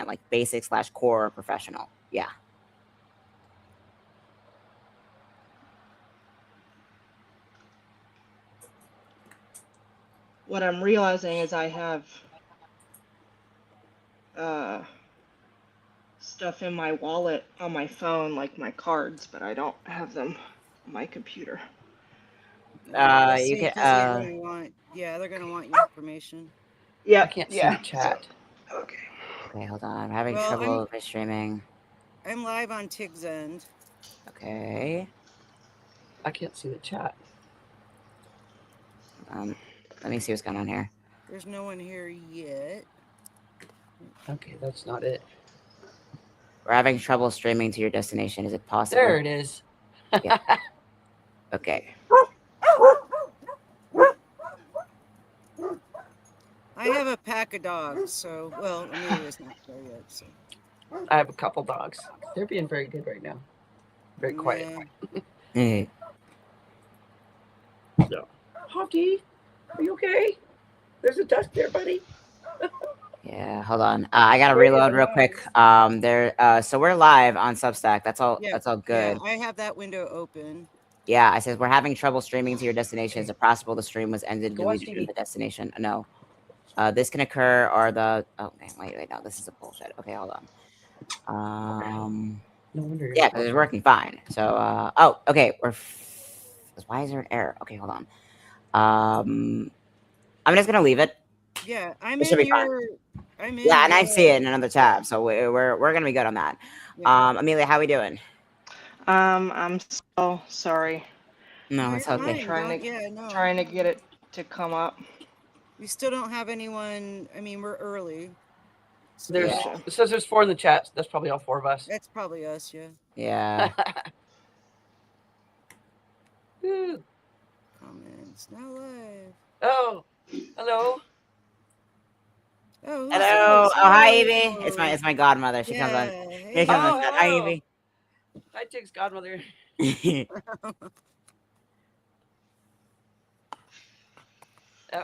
like basic/core or professional. Yeah. What I'm realizing is I have stuff in my wallet on my phone, like my cards, but I don't have them on my computer. You See, can. because they're going to want, they're going to want your information. Yeah, I can't see the chat. So, okay. Okay, hold on. I'm having Well, trouble with my streaming. I'm live on Tig's end. Okay. I can't see the chat. Let me see what's going on here. There's no one here yet. Okay, that's not it. We're having trouble streaming to your destination. Is it possible? There it is. Yeah. Okay. I have a pack of dogs, so, well, Amelia's not there yet, so. I have a couple dogs. They're being very good right now. Very quiet. Yeah. So, Hawky, are you okay? There's a duck there, buddy. Yeah, hold on. I gotta reload real quick. So we're live on Substack. That's all. Yeah, That's all good. Yeah, I have that window open. Yeah, I said we're having trouble streaming to your destination. Is it possible the stream was ended Go on deleted from TV. the destination? No. This can occur, or the wait, no, this is a bullshit. Okay, hold on. No wonder. Yeah, because it's working fine. So okay, why is there an error? Okay, hold on. I'm just gonna leave it. Yeah, I'm It should in be fine. your. I'm in. Yeah, and I your- see it in another tab, so we're gonna be good on that. Yeah. Amelia, how we doing? I'm so sorry. No, You're it's okay. fine. Trying to get it to come up. We still don't have anyone. I mean, we're early. So There's it says there's 4 in the chat. That's probably all 4 of us. That's probably us, yeah. Yeah. Comments now live. Oh, hello. Oh, who's Hello. this? Oh, hi, Evie. It's my godmother. She comes on. Hey. Here comes on. Hi, hello. Evie. Hi, Tig's godmother.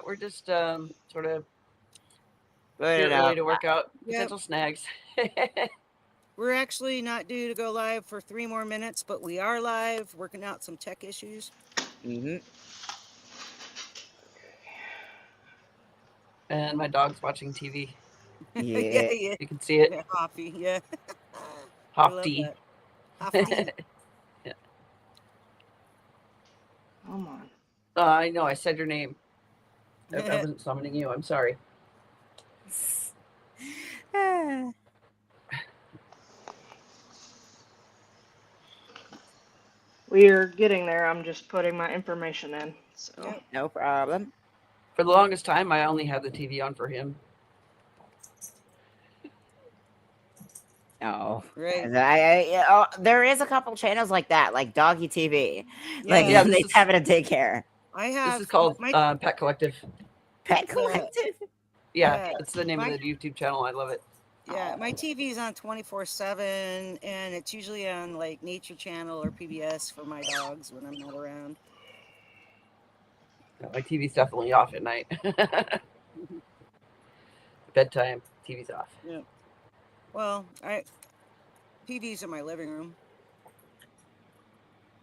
We're just sort of getting ready to work out potential snags. We're actually not due to go live for 3 more minutes, but we are live working out some tech issues. Mm-hmm. And my dog's watching TV. Yeah. You can see it. Yeah, Hoppy, yeah. Hoppy. Hoppy. Yeah. Come on. I know. I said your name. I wasn't summoning you. I'm sorry. We're getting there. I'm just putting my information in. So No problem. For the longest time, I only had the TV on for him. Oh, right. There is a couple channels like that, like Doggy TV. Yeah. Like Yeah, they have it at daycare. I have. This is called Pet Collective. Pet Collective. Yeah, that's the name of the YouTube channel. I love it. Yeah, my TV's on 24/7, and it's usually on like Nature Channel or PBS for my dogs when I'm not around. My TV's definitely off at night. Bedtime, TV's off. Yeah. Well, TV's in my living room.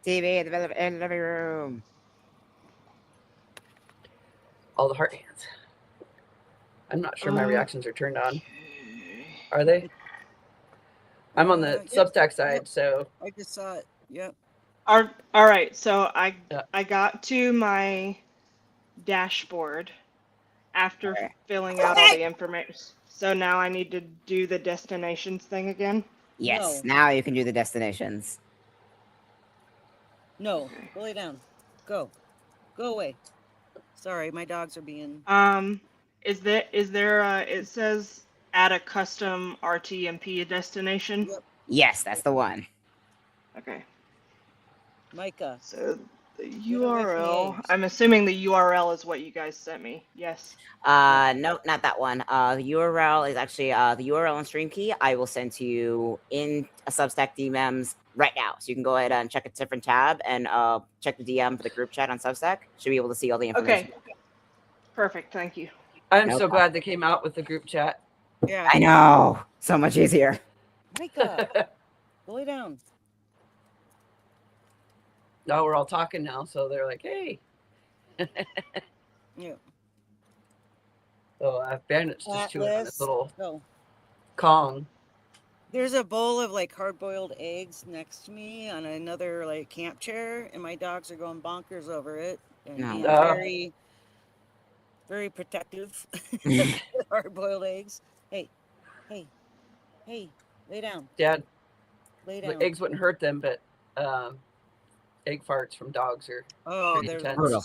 TV in the living room. All the heart hands. I'm not sure my reactions are turned on. Are they? I'm on the Substack side, so I just saw it. Yep. all right. So I got to my dashboard after filling out all the information. So now I need to do the destinations thing again. Yes. Now you can do the destinations. No. Go lay down. Go away. Sorry, my dogs are being. Is there it says add a custom RTMP destination? Yep. Yes, that's the one. Okay. Micah. So the URL, I'm assuming the URL is what you guys sent me. Yes. No, not that one. The URL is actually the URL and stream key I will send to you in a Substack DMs right now. So you can go ahead and check a different tab and check the DM for the group chat on Substack. Should be able to see all the information. Okay. Perfect. Thank you. I'm so glad they came out with the group chat. Yeah. I know. So much easier. Micah, go lay down. No, we're all talking now, so they're like, "Hey." Yeah. So Bandit's just chewing on his Atlas. little Go. Kong. There's a bowl of like hard-boiled eggs next to me on another like camp chair, and my dogs are going bonkers over it and being very, very protective. Hard-boiled eggs. Hey, hey, hey, lay down. Dad, Lay the down. eggs wouldn't hurt them, but egg farts from dogs are pretty they're intense. brutal.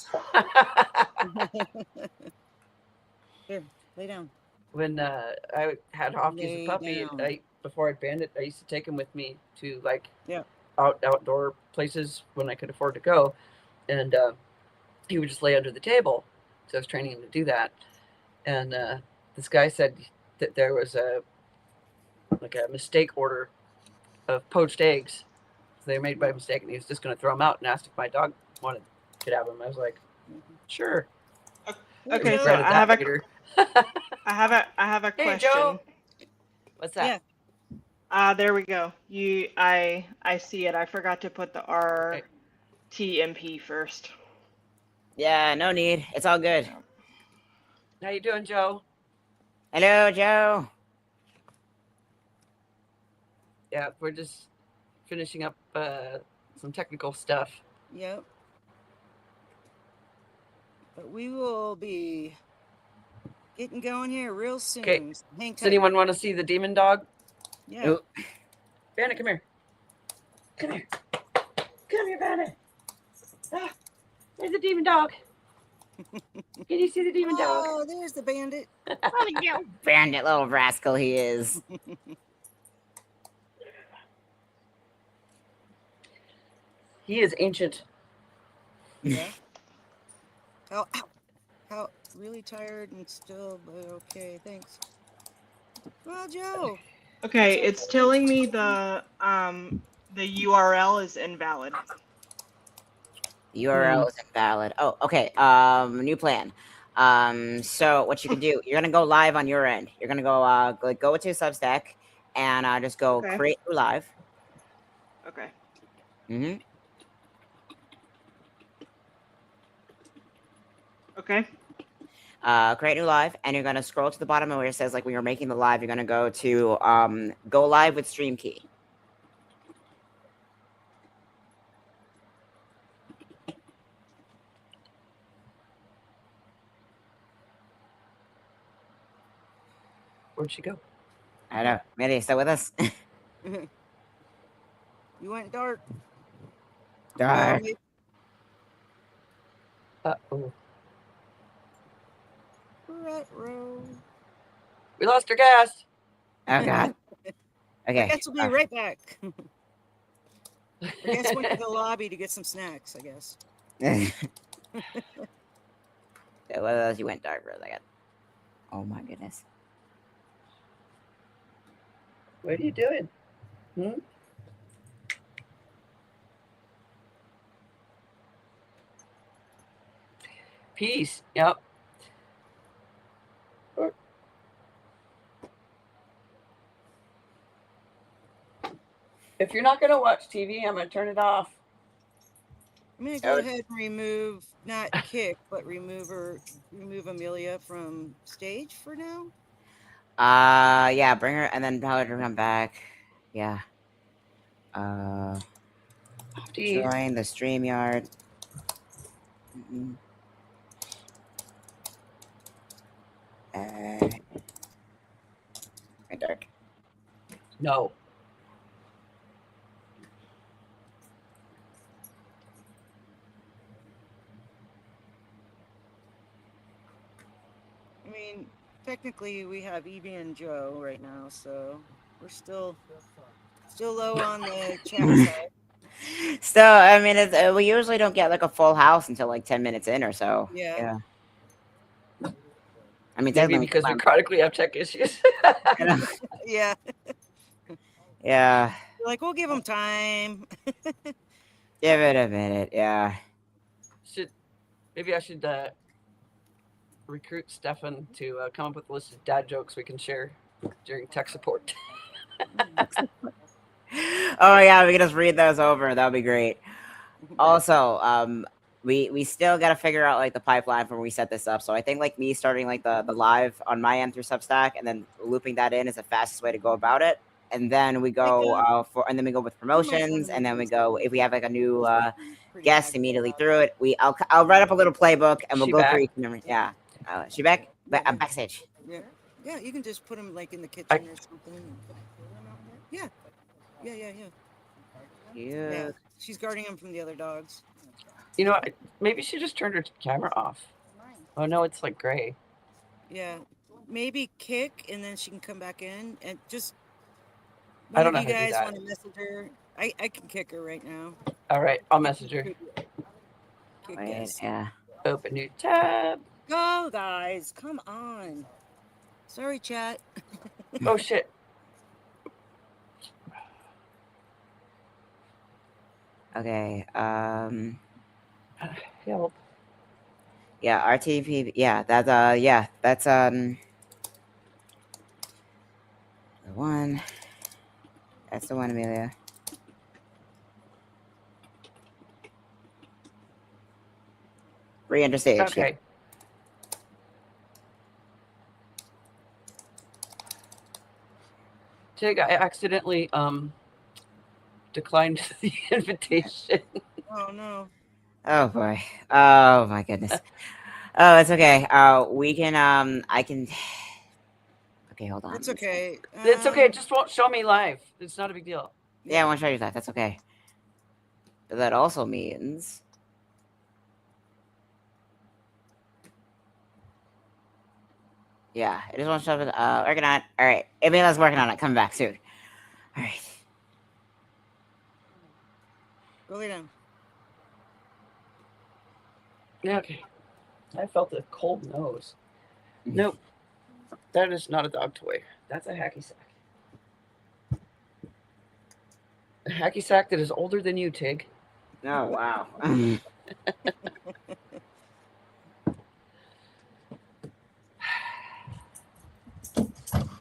Here, lay down. When I had Hofke as a puppy, before I banned it, I used to take him with me to like outdoor places when I could afford to go, and he would just lay under the table. So I was training him to do that, and this guy said that there was a mistake order of poached eggs. So they were made by mistake, and he was just going to throw them out and asked if my dog could have them. I was like, sure. Okay, so I have a question. Hey, Joe. What's that? Yeah. There we go. I see it. I forgot to put the RTMP first. Yeah, no need. It's all good. How you doing, Joe? Hello, Joe. Yeah, we're just finishing up some technical stuff. Yep. But we will be getting going here real soon. Okay. Hang tight. Does anyone want to see the demon dog? Yeah. Ooh. Bandit, come here. Come here. Come here, Bandit. Ah, there's the demon dog. Can you see the demon dog? Oh, there's the bandit. Bandit little rascal he is. He is ancient. Yeah. How really tired and still, but okay, thanks. Well, Joe. Okay, it's telling me the URL is invalid. URL is invalid. Oh, okay. New plan. So what you can do, you're gonna go live on your end. You're gonna go to Substack and just go create new live. Okay. Mm-hmm. Okay. Create new live, and you're gonna scroll to the bottom where it says like when you're making the live, you're gonna go to go live with stream key. Where'd she go? I don't know. Amelia, still with us? You went dark. Dark. Uh-oh. We lost our gas. Oh god. Okay. I guess we'll be right back. I guess went to the lobby to get some snacks, I guess. What else? You went dark for a second. Oh my goodness. What are you doing? Peace. Yep. If you're not going to watch TV, I'm going to turn it off. I'm going to go ahead and remove, not kick, but remove Amelia from stage for now. Yeah, bring her and then tell her to come back. Yeah. Join the StreamYard. Dark. No. I mean, technically we have Evie and Joe right now, so we're still low on the chat side. So I mean, we usually don't get like a full house until like 10 minutes in or so. Yeah. I mean, maybe because we chronically have tech issues. Yeah. Yeah. Like, we'll give them time. Give it a minute. Yeah. Maybe I should recruit Stefan to come up with a list of dad jokes we can share during tech support. Oh yeah, we can just read those over. That would be great. Also, we still got to figure out like the pipeline for when we set this up. So I think like me starting like the live on my end through Substack and then looping that in is the fastest way to go about it. And then we go and then we go with promotions, and then we go if we have like a new guest immediately through it. I'll write up a little playbook and we'll go through each and every. Yeah, she back? I'm backstage. Yeah, yeah. You can just put them like in the kitchen or something. Yeah, yeah. Yeah, she's guarding them from the other dogs. You know, maybe she just turned her camera off. Oh no, it's like gray. Yeah, maybe kick and then she can come back in and just. I don't know. You guys want to message her? I can kick her right now. All right, I'll message her. Wait, yeah. Open new tab. Go, guys! Come on. Sorry, chat. Oh shit. Okay. Help. Yeah, RTP. Yeah, that's the one. That's the one, Amelia. Re-enter stage. Okay. Yeah. Tig, I accidentally declined the invitation. Oh no. Oh boy. Oh my goodness. Oh, it's okay. We can I can. Okay, hold on. It's okay. It's okay. It just won't show me live. It's not a big deal. Yeah, I won't show you that. That's okay. But that also means. Yeah, it just won't show it. Working on it. All right, Amelia's working on it. Coming back soon. All right. Go lay down. Yeah, okay. I felt a cold nose. Nope. That is not a dog toy. That's a hacky sack. A hacky sack that is older than you, Tig. Oh, wow.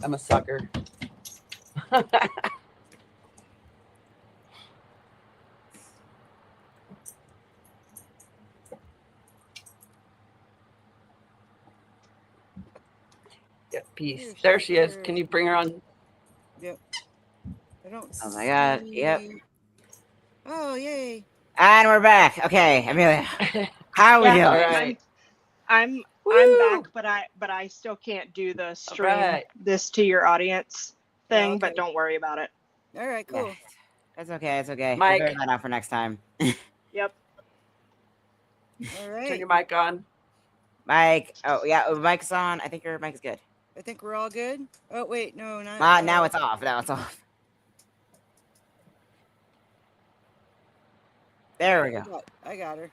I'm a sucker. Yeah, peace. There she is. Can you bring her on? Yep. I don't. Oh my god. Yep. Oh yay! And we're back. Okay, Amelia. How are we doing? All right. I'm back, but I still can't do the stream this to your audience thing. Okay. But don't worry about it. All right, cool. Yeah. It's okay. It's okay. Mike. We'll figure that out for next time. Yep. All right. Turn your mic on. Mike. Oh yeah, mic's on. I think your mic is good. I think we're all good. Oh wait, no, not. Now it's off. Now it's off. There we go. I got her.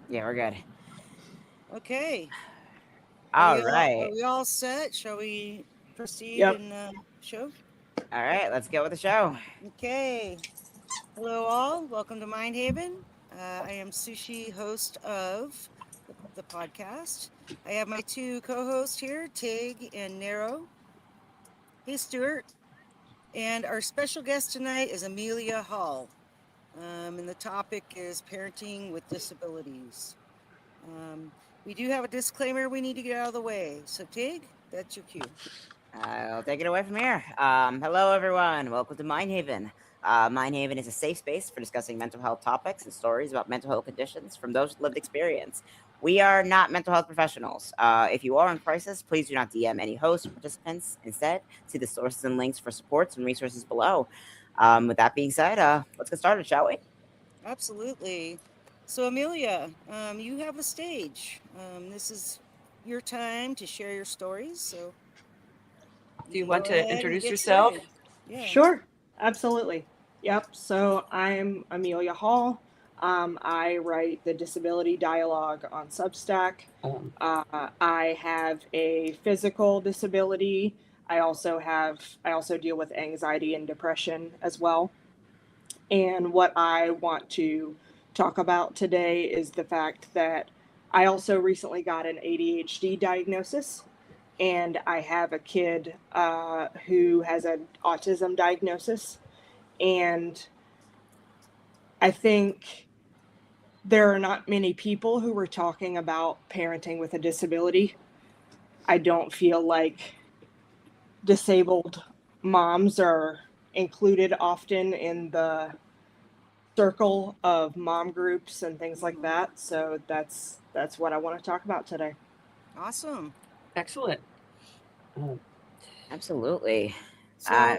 Yeah, we're good. Okay. All right. Are we all set? Shall we proceed in the show? All right, let's get with the show. Okay. Hello all. Welcome to Mind Haven. I am Sushi, host of the podcast. I have my two co-hosts here, Tig and Nero. Hey, Stuart. And our special guest tonight is Amelia Hall. And the topic is parenting with disabilities. We do have a disclaimer we need to get out of the way. So, Tig, that's your cue. I'll take it away from here. Hello, everyone. Welcome to Mind Haven. Mind Haven is a safe space for discussing mental health topics and stories about mental health conditions from those with lived experience. We are not mental health professionals. If you are in crisis, please do not DM any hosts or participants. Instead, see the sources and links for supports and resources below. With that being said, let's get started, shall we? Absolutely. So, Amelia, you have the stage. This is your time to share your stories. So, do you want to introduce yourself? Yeah. Sure, absolutely. Yep. So I'm Amelia Hall. I write the disability dialogue on Substack. I have a physical disability. I also deal with anxiety and depression as well. And what I want to talk about today is the fact that I also recently got an ADHD diagnosis. and I have a kid who has an autism diagnosis. And I think there are not many people who are talking about parenting with a disability. I don't feel like disabled moms are included often in the circle of mom groups and things like that. So that's what I want to talk about today. Awesome. Excellent. Absolutely. So,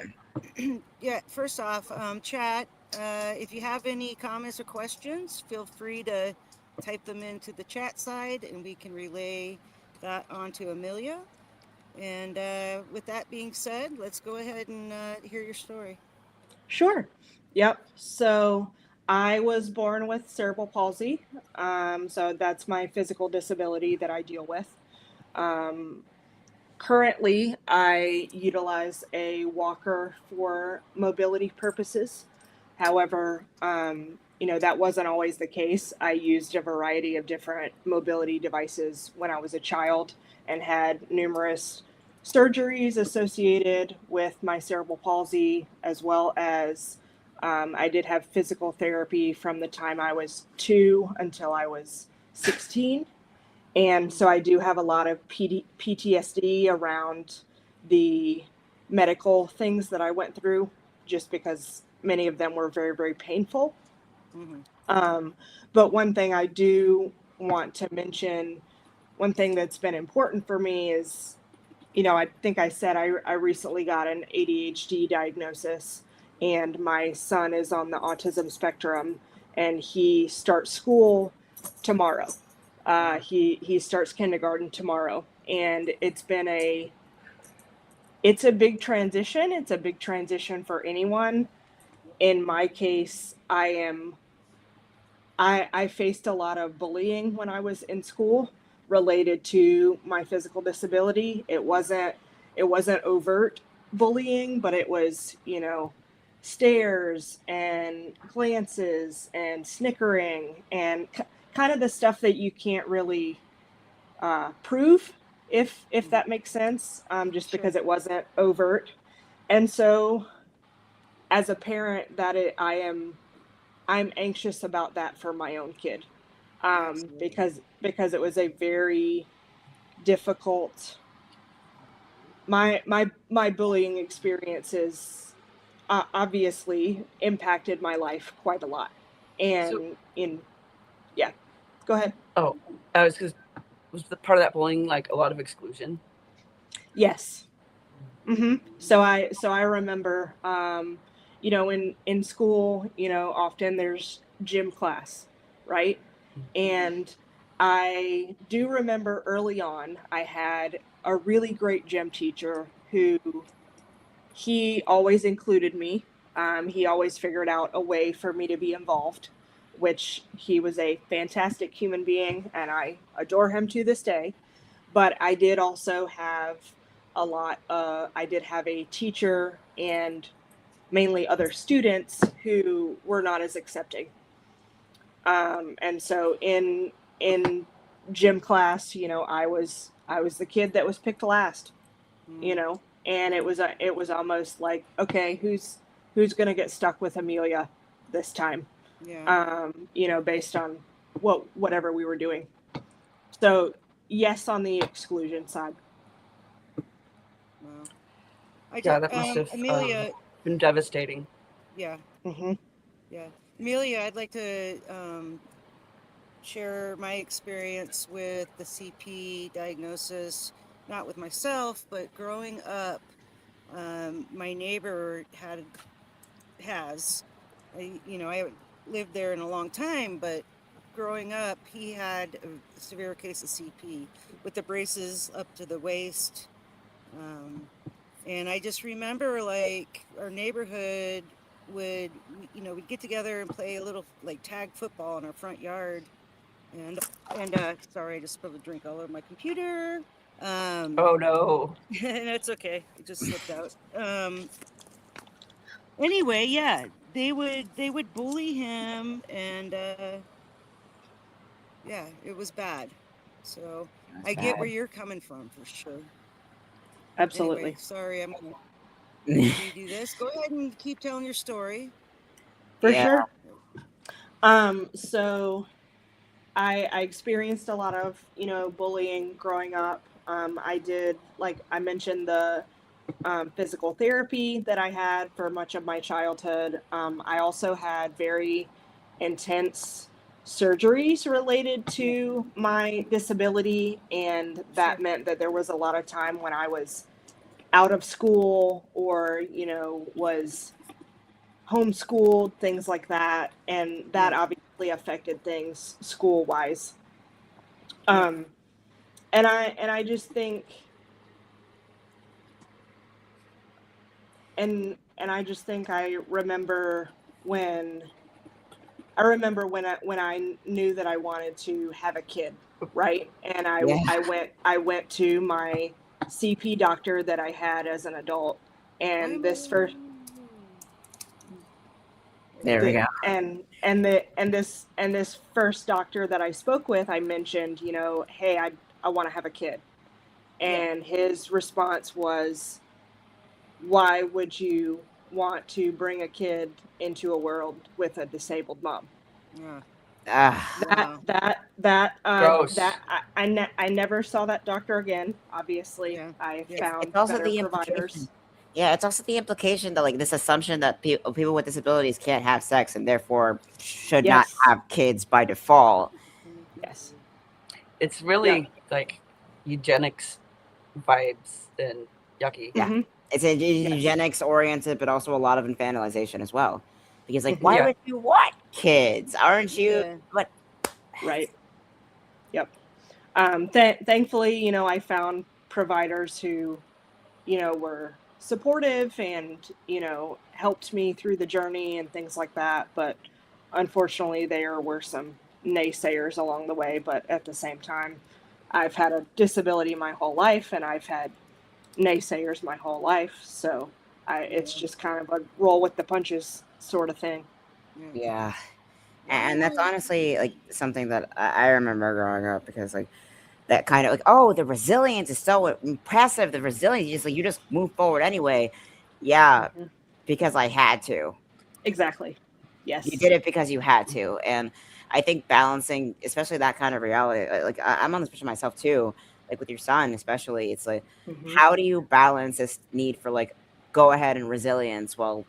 yeah, first off, chat, if you have any comments or questions, feel free to type them into the chat side and we can relay that onto Amelia. And with that being said, let's go ahead and hear your story. Sure. Yep. So I was born with cerebral palsy. So that's my physical disability that I deal with. Currently, I utilize a walker for mobility purposes. However, that wasn't always the case. I used a variety of different mobility devices when I was a child and had numerous surgeries associated with my cerebral palsy, as well as I did have physical therapy from the time I was 2 until I was 16. And so I do have a lot of PTSD around the medical things that I went through, just because many of them were very, very painful. But one thing I do want to mention, one thing that's been important for me is, I think I said I recently got an ADHD diagnosis, and my son is on the autism spectrum, and he starts school tomorrow. He starts kindergarten tomorrow, and it's a big transition. It's a big transition for anyone. In my case, I faced a lot of bullying when I was in school related to my physical disability. It wasn't overt bullying, but it was, stares and glances and snickering and kind of the stuff that you can't really prove, if that makes sense, just Sure. because it wasn't overt. And so as a parent, I'm anxious about that for my own kid, because it was a very difficult. My bullying experiences obviously impacted my life quite a lot, and yeah, go ahead. Oh, I was was the part of that bullying like a lot of exclusion? Yes. So I remember, in school, often there's gym class, right? And I do remember early on, I had a really great gym teacher who he always included me. He always figured out a way for me to be involved, which he was a fantastic human being, and I adore him to this day. But I did also have I did have a teacher and mainly other students who were not as accepting. And so in gym class, I was the kid that was picked last, and it was almost like, okay, who's gonna get stuck with Amelia this time? Yeah. Based on whatever we were doing. So yes, on the exclusion side. Wow. That must have Amelia, been devastating. Yeah. Mm-hmm. Yeah. Amelia, I'd like to share my experience with the CP diagnosis, not with myself, but growing up. My neighbor I haven't lived there in a long time, but growing up, he had a severe case of CP with the braces up to the waist. And I just remember, like, our neighborhood we'd get together and play a little like tag football in our front yard. And sorry, I just spilled a drink all over my computer. Oh no. That's okay. It just slipped out. Anyway, yeah, they would bully him, and yeah, it was bad. So I get where you're coming from for sure. Absolutely. Anyway, sorry, I'm gonna redo this. Go ahead and keep telling your story. For sure. So I experienced a lot of, bullying growing up. I did, like I mentioned, the physical therapy that I had for much of my childhood. I also had very intense surgeries related to my disability, and that meant that there was a lot of time when I was out of school or, was homeschooled, things like that, and that obviously affected things school wise. And I just think, I remember when I knew that I wanted to have a kid, right? And I went to my CP doctor that I had as an adult, and this first There we go. and this first doctor that I spoke with, I mentioned, hey, I want to have a kid. And his response was, why would you want to bring a kid into a world with a disabled mom? Gross. I never saw that doctor again. Obviously, I found it's also better the providers. Yeah, it's also the implication that, like, this assumption that people with disabilities can't have sex and therefore should not have kids by default. Yes. It's really like eugenics vibes and yucky. Yeah. It's eugenics oriented, but also a lot of infantilization as well. Because, like, why would you want kids? Aren't you? What? Right. Yep. Thankfully, I found providers who, were supportive and, helped me through the journey and things like that. But unfortunately, there were some naysayers along the way. But at the same time, I've had a disability my whole life, and I've had naysayers my whole life. So it's just kind of a roll with the punches sort of thing. Yeah. And that's honestly, like, something that I remember growing up, because, like, that kind of, like, oh, the resilience is so impressive. The resilience, you just move forward anyway. Yeah, because I had to. Exactly. Yes. You did it because you had to. And I think balancing, especially that kind of reality, like, I'm on this picture myself too, like with your son especially, it's like, how do you balance this need for, like, go ahead and resilience? Well,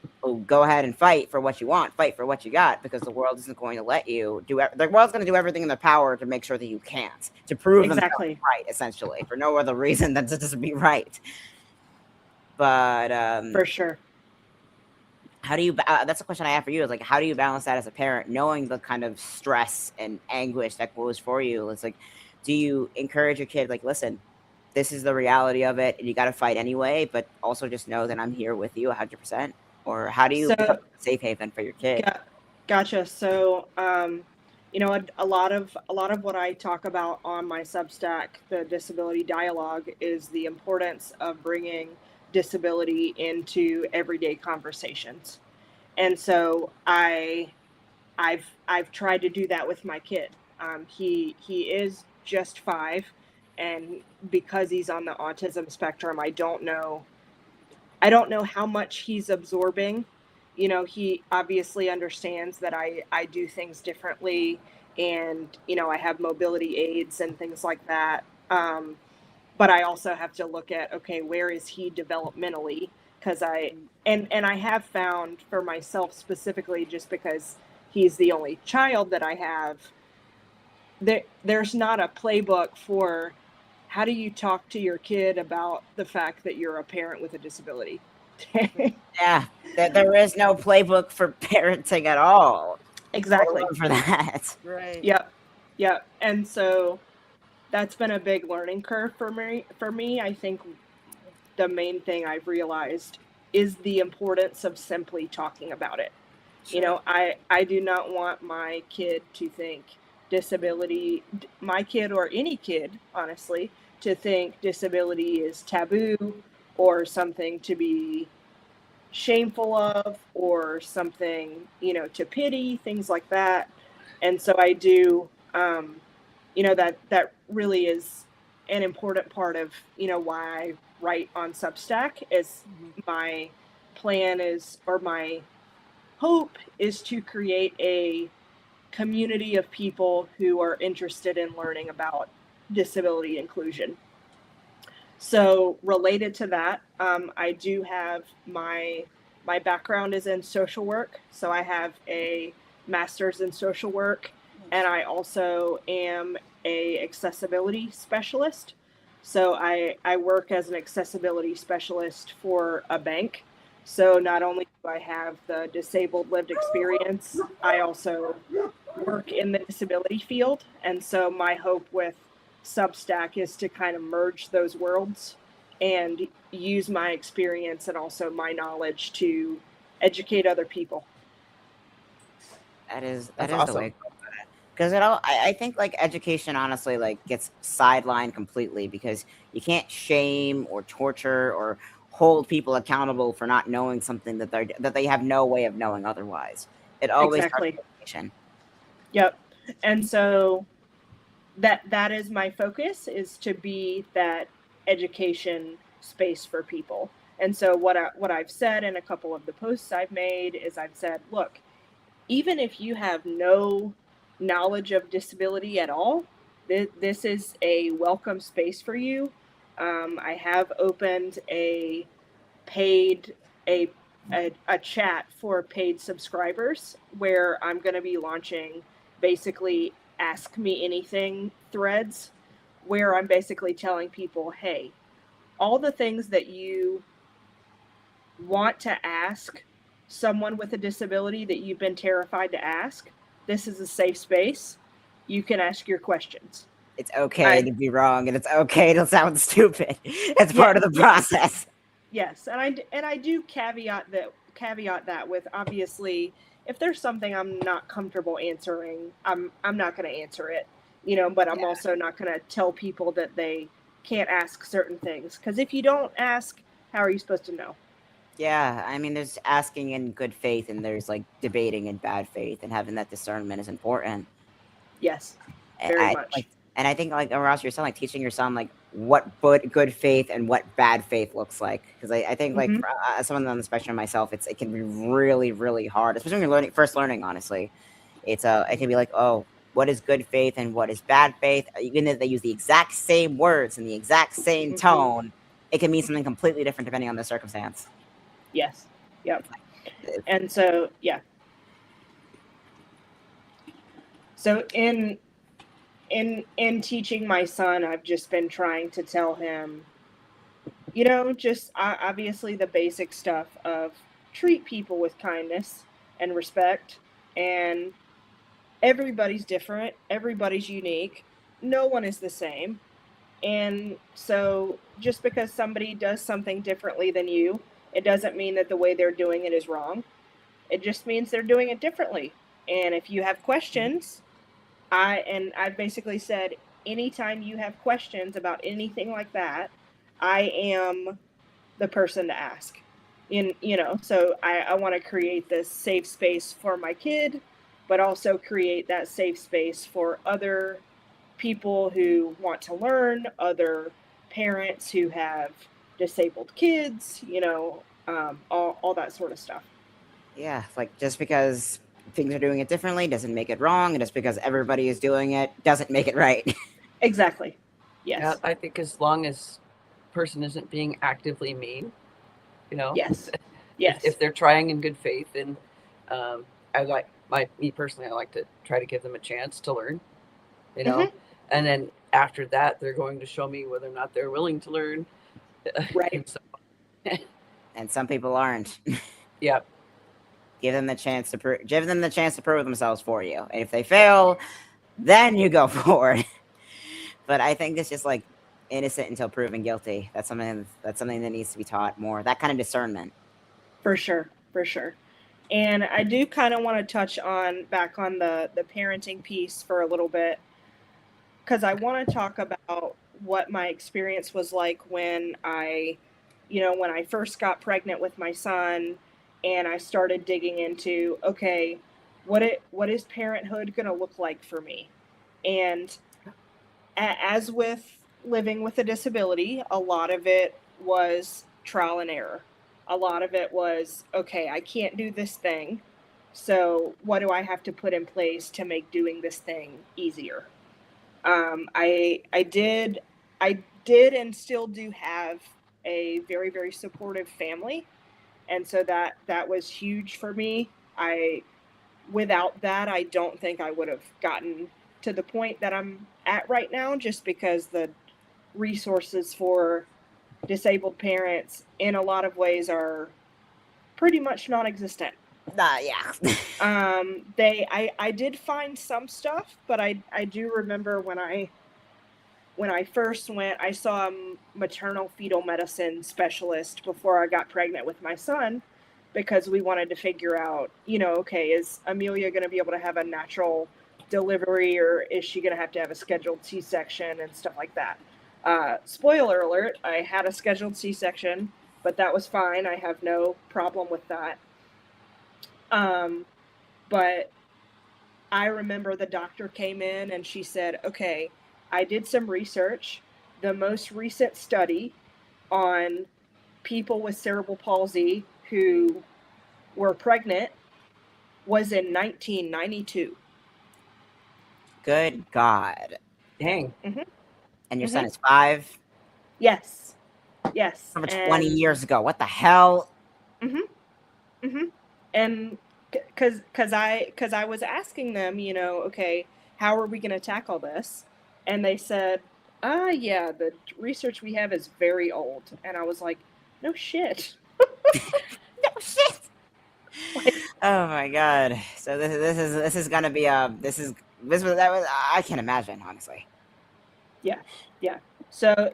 go ahead and fight for what you want, fight for what you got, because the world isn't going to let you do it. The world's going to do everything in their power to make sure that you can't, to prove themselves right, essentially, for no other reason than to just be right. But for sure. How do you, that's a question I have for you, is like, how do you balance that as a parent, knowing the kind of stress and anguish that goes for you? It's like, do you encourage your kid, like, listen, this is the reality of it, and you got to fight anyway, but also just know that I'm here with you 100%? Or how do you become a safe haven for your kid? Gotcha. So, a lot of what I talk about on my Substack, the Disability Dialogue, is the importance of bringing disability into everyday conversations. And so I've tried to do that with my kid. He is just 5, and because he's on the autism spectrum, I don't know how much he's absorbing. He obviously understands that I do things differently, and I have mobility aids and things like that. But I also have to look at, okay, where is he developmentally? Because I have found for myself specifically, just because he's the only child that I have, there's not a playbook for how do you talk to your kid about the fact that you're a parent with a disability. Yeah, there is no playbook for parenting at all. Exactly. For that. Right. Yep. And so that's been a big learning curve for me. I think the main thing I've realized is the importance of simply talking about it. Sure. I do not want my kid to think disability, my kid or any kid, honestly, to think disability is taboo or something to be shameful of, or something, to pity, things like that. And so I do, that really is an important part of, why I write on Substack. Is my plan is, or my hope is, to create a community of people who are interested in learning about disability inclusion. So related to that, I do have my background is in social work. So I have a master's in social work, and I also am a accessibility specialist. So I work as an accessibility specialist for a bank. So not only do I have the disabled lived experience, I also work in the disability field. And so my hope with Substack is to kind of merge those worlds and use my experience and also my knowledge to educate other people. That is awesome. the way. Because I think like education honestly like gets sidelined completely because you can't shame or torture or hold people accountable for not knowing something that they have no way of knowing otherwise. It always starts with education. Yep. And so that is my focus, is to be that education space for people. And so what I've said in a couple of the posts I've made is I've said, look, even if you have no knowledge of disability at all, this is a welcome space for you. I have opened a paid a chat for paid subscribers where I'm going to be launching basically ask me anything threads, where I'm basically telling people, hey, all the things that you want to ask someone with a disability that you've been terrified to ask, this is a safe space. You can ask your questions. It's okay to be wrong, and it's okay to sound stupid. It's part of the process. Yes, and I do caveat that with, obviously, if there's something I'm not comfortable answering, I'm not going to answer it, but I'm also not going to tell people that they can't ask certain things, because if you don't ask, how are you supposed to know? Yeah, I mean, there's asking in good faith, and there's like debating in bad faith, and having that discernment is important. Yes, very much. And I think, like Ross, you're saying, like teaching your son like what good faith and what bad faith looks like, because I think like for, as someone on the spectrum myself, it can be really really hard, especially when you're first learning. Honestly, it can be like, oh, what is good faith and what is bad faith? Even if they use the exact same words and the exact same tone, it can mean something completely different depending on the circumstance. Yes. Yep. And so, yeah. So in teaching my son, I've just been trying to tell him, just obviously the basic stuff of treat people with kindness and respect, and everybody's different, everybody's unique, no one is the same. And so just because somebody does something differently than you, it doesn't mean that the way they're doing it is wrong. It just means they're doing it differently. And if you have questions, I basically said, anytime you have questions about anything like that, I am the person to ask. So I want to create this safe space for my kid, but also create that safe space for other people who want to learn, other parents who have disabled kids, all that sort of stuff. Yeah, like just because things are doing it differently doesn't make it wrong, and just because everybody is doing it doesn't make it right. Exactly. Yes. Yeah, I think as long as person isn't being actively mean, Yes. If they're trying in good faith, and me personally, I like to try to give them a chance to learn, and then after that, they're going to show me whether or not they're willing to learn. Right. And some people aren't. Yeah. Give them the chance to prove themselves for you. And if they fail, then you go forward. But I think it's just like innocent until proven guilty. That's something that needs to be taught more. That kind of discernment. For sure. And I do kind of want to touch back on the parenting piece for a little bit, because I want to talk about what my experience was like when I first got pregnant with my son, and I started digging into, okay, what is parenthood going to look like for me? And as with living with a disability, a lot of it was trial and error. A lot of it was, okay, I can't do this thing, so what do I have to put in place to make doing this thing easier? I did and still do have a very, very supportive family, and so that was huge for me. Without that, I don't think I would have gotten to the point that I'm at right now, just because the resources for disabled parents in a lot of ways are pretty much non-existent. Yeah. I did find some stuff, but I do remember when I first went, I saw a maternal fetal medicine specialist before I got pregnant with my son, because we wanted to figure out, okay, is Amelia going to be able to have a natural delivery, or is she going to have a scheduled C-section and stuff like that? Spoiler alert, I had a scheduled C-section, but that was fine. I have no problem with that. But I remember the doctor came in and she said, okay, I did some research. The most recent study on people with cerebral palsy who were pregnant was in 1992. Good God. Dang. Mm-hmm. And your son is 5? Yes. Over 20 years ago. What the hell? And because I was asking them, okay, how are we going to tackle this? And they said, yeah, the research we have is very old. And I was like, no shit. No shit. Oh my God. So this is gonna be I can't imagine, honestly. Yeah. So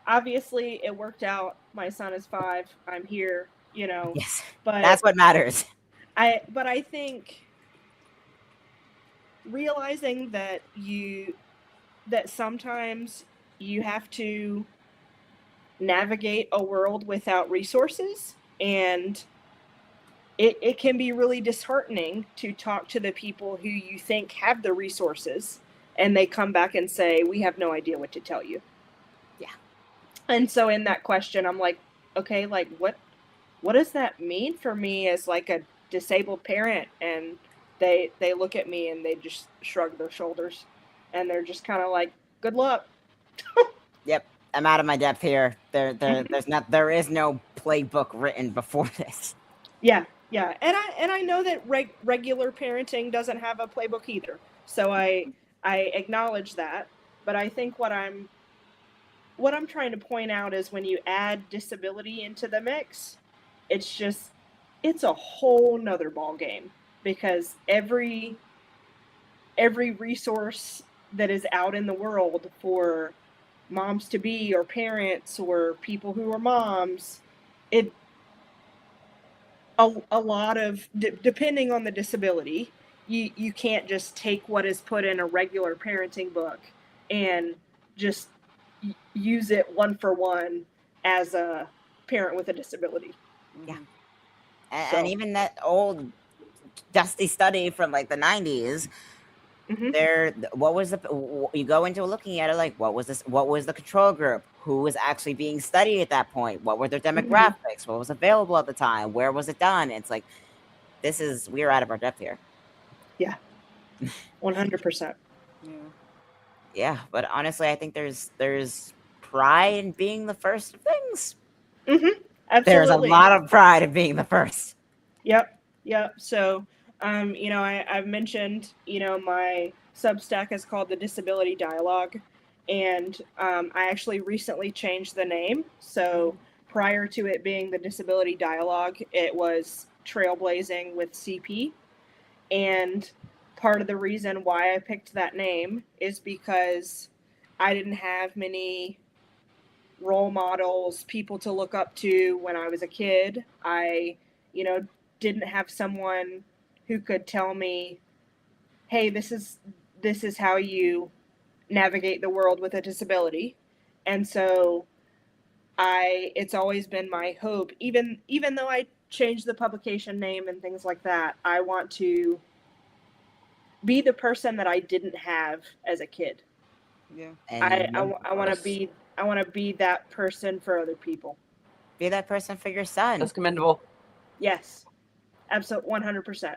obviously it worked out. My son is 5. I'm here, Yes. but that's what matters. But I think realizing that sometimes you have to navigate a world without resources, and it can be really disheartening to talk to the people who you think have the resources, and they come back and say, we have no idea what to tell you. Yeah. And so in that question, I'm like, okay, like what does that mean for me as like a disabled parent? And they look at me and they just shrug their shoulders, and they're just kind of like, good luck. Yep. I'm out of my depth here. There is no playbook written before this. Yeah. And I know that regular parenting doesn't have a playbook either. So I acknowledge that, but I think what I'm trying to point out is when you add disability into the mix, it's a whole nother ball game, because every resource that is out in the world for moms to be, or parents, or people who are moms, a lot of depending on the disability, you can't just take what is put in a regular parenting book and just use it one for one as a parent with a disability. Yeah. And even that old dusty study from like the 90s, what was you go into looking at it like, what was the control group, who was actually being studied at that point, what were their demographics, what was available at the time, where was it done? It's like, we're out of our depth here. Yeah. 100%. Yeah, but honestly, I think there's pride in being the first of things. Absolutely. There's a lot of pride in being the first. Yep. So, I've mentioned, my Substack is called the Disability Dialogue, and I actually recently changed the name. So prior to it being the Disability Dialogue, it was Trailblazing with CP. And part of the reason why I picked that name is because I didn't have many role models, people to look up to when I was a kid. I, didn't have someone who could tell me, hey, this is how you navigate the world with a disability. And so it's always been my hope, even though I changed the publication name and things like that, I want to be the person that I didn't have as a kid. Yeah. I want to want to be that person for other people. Be that person for your son. That's commendable. Yes, absolutely, 100%.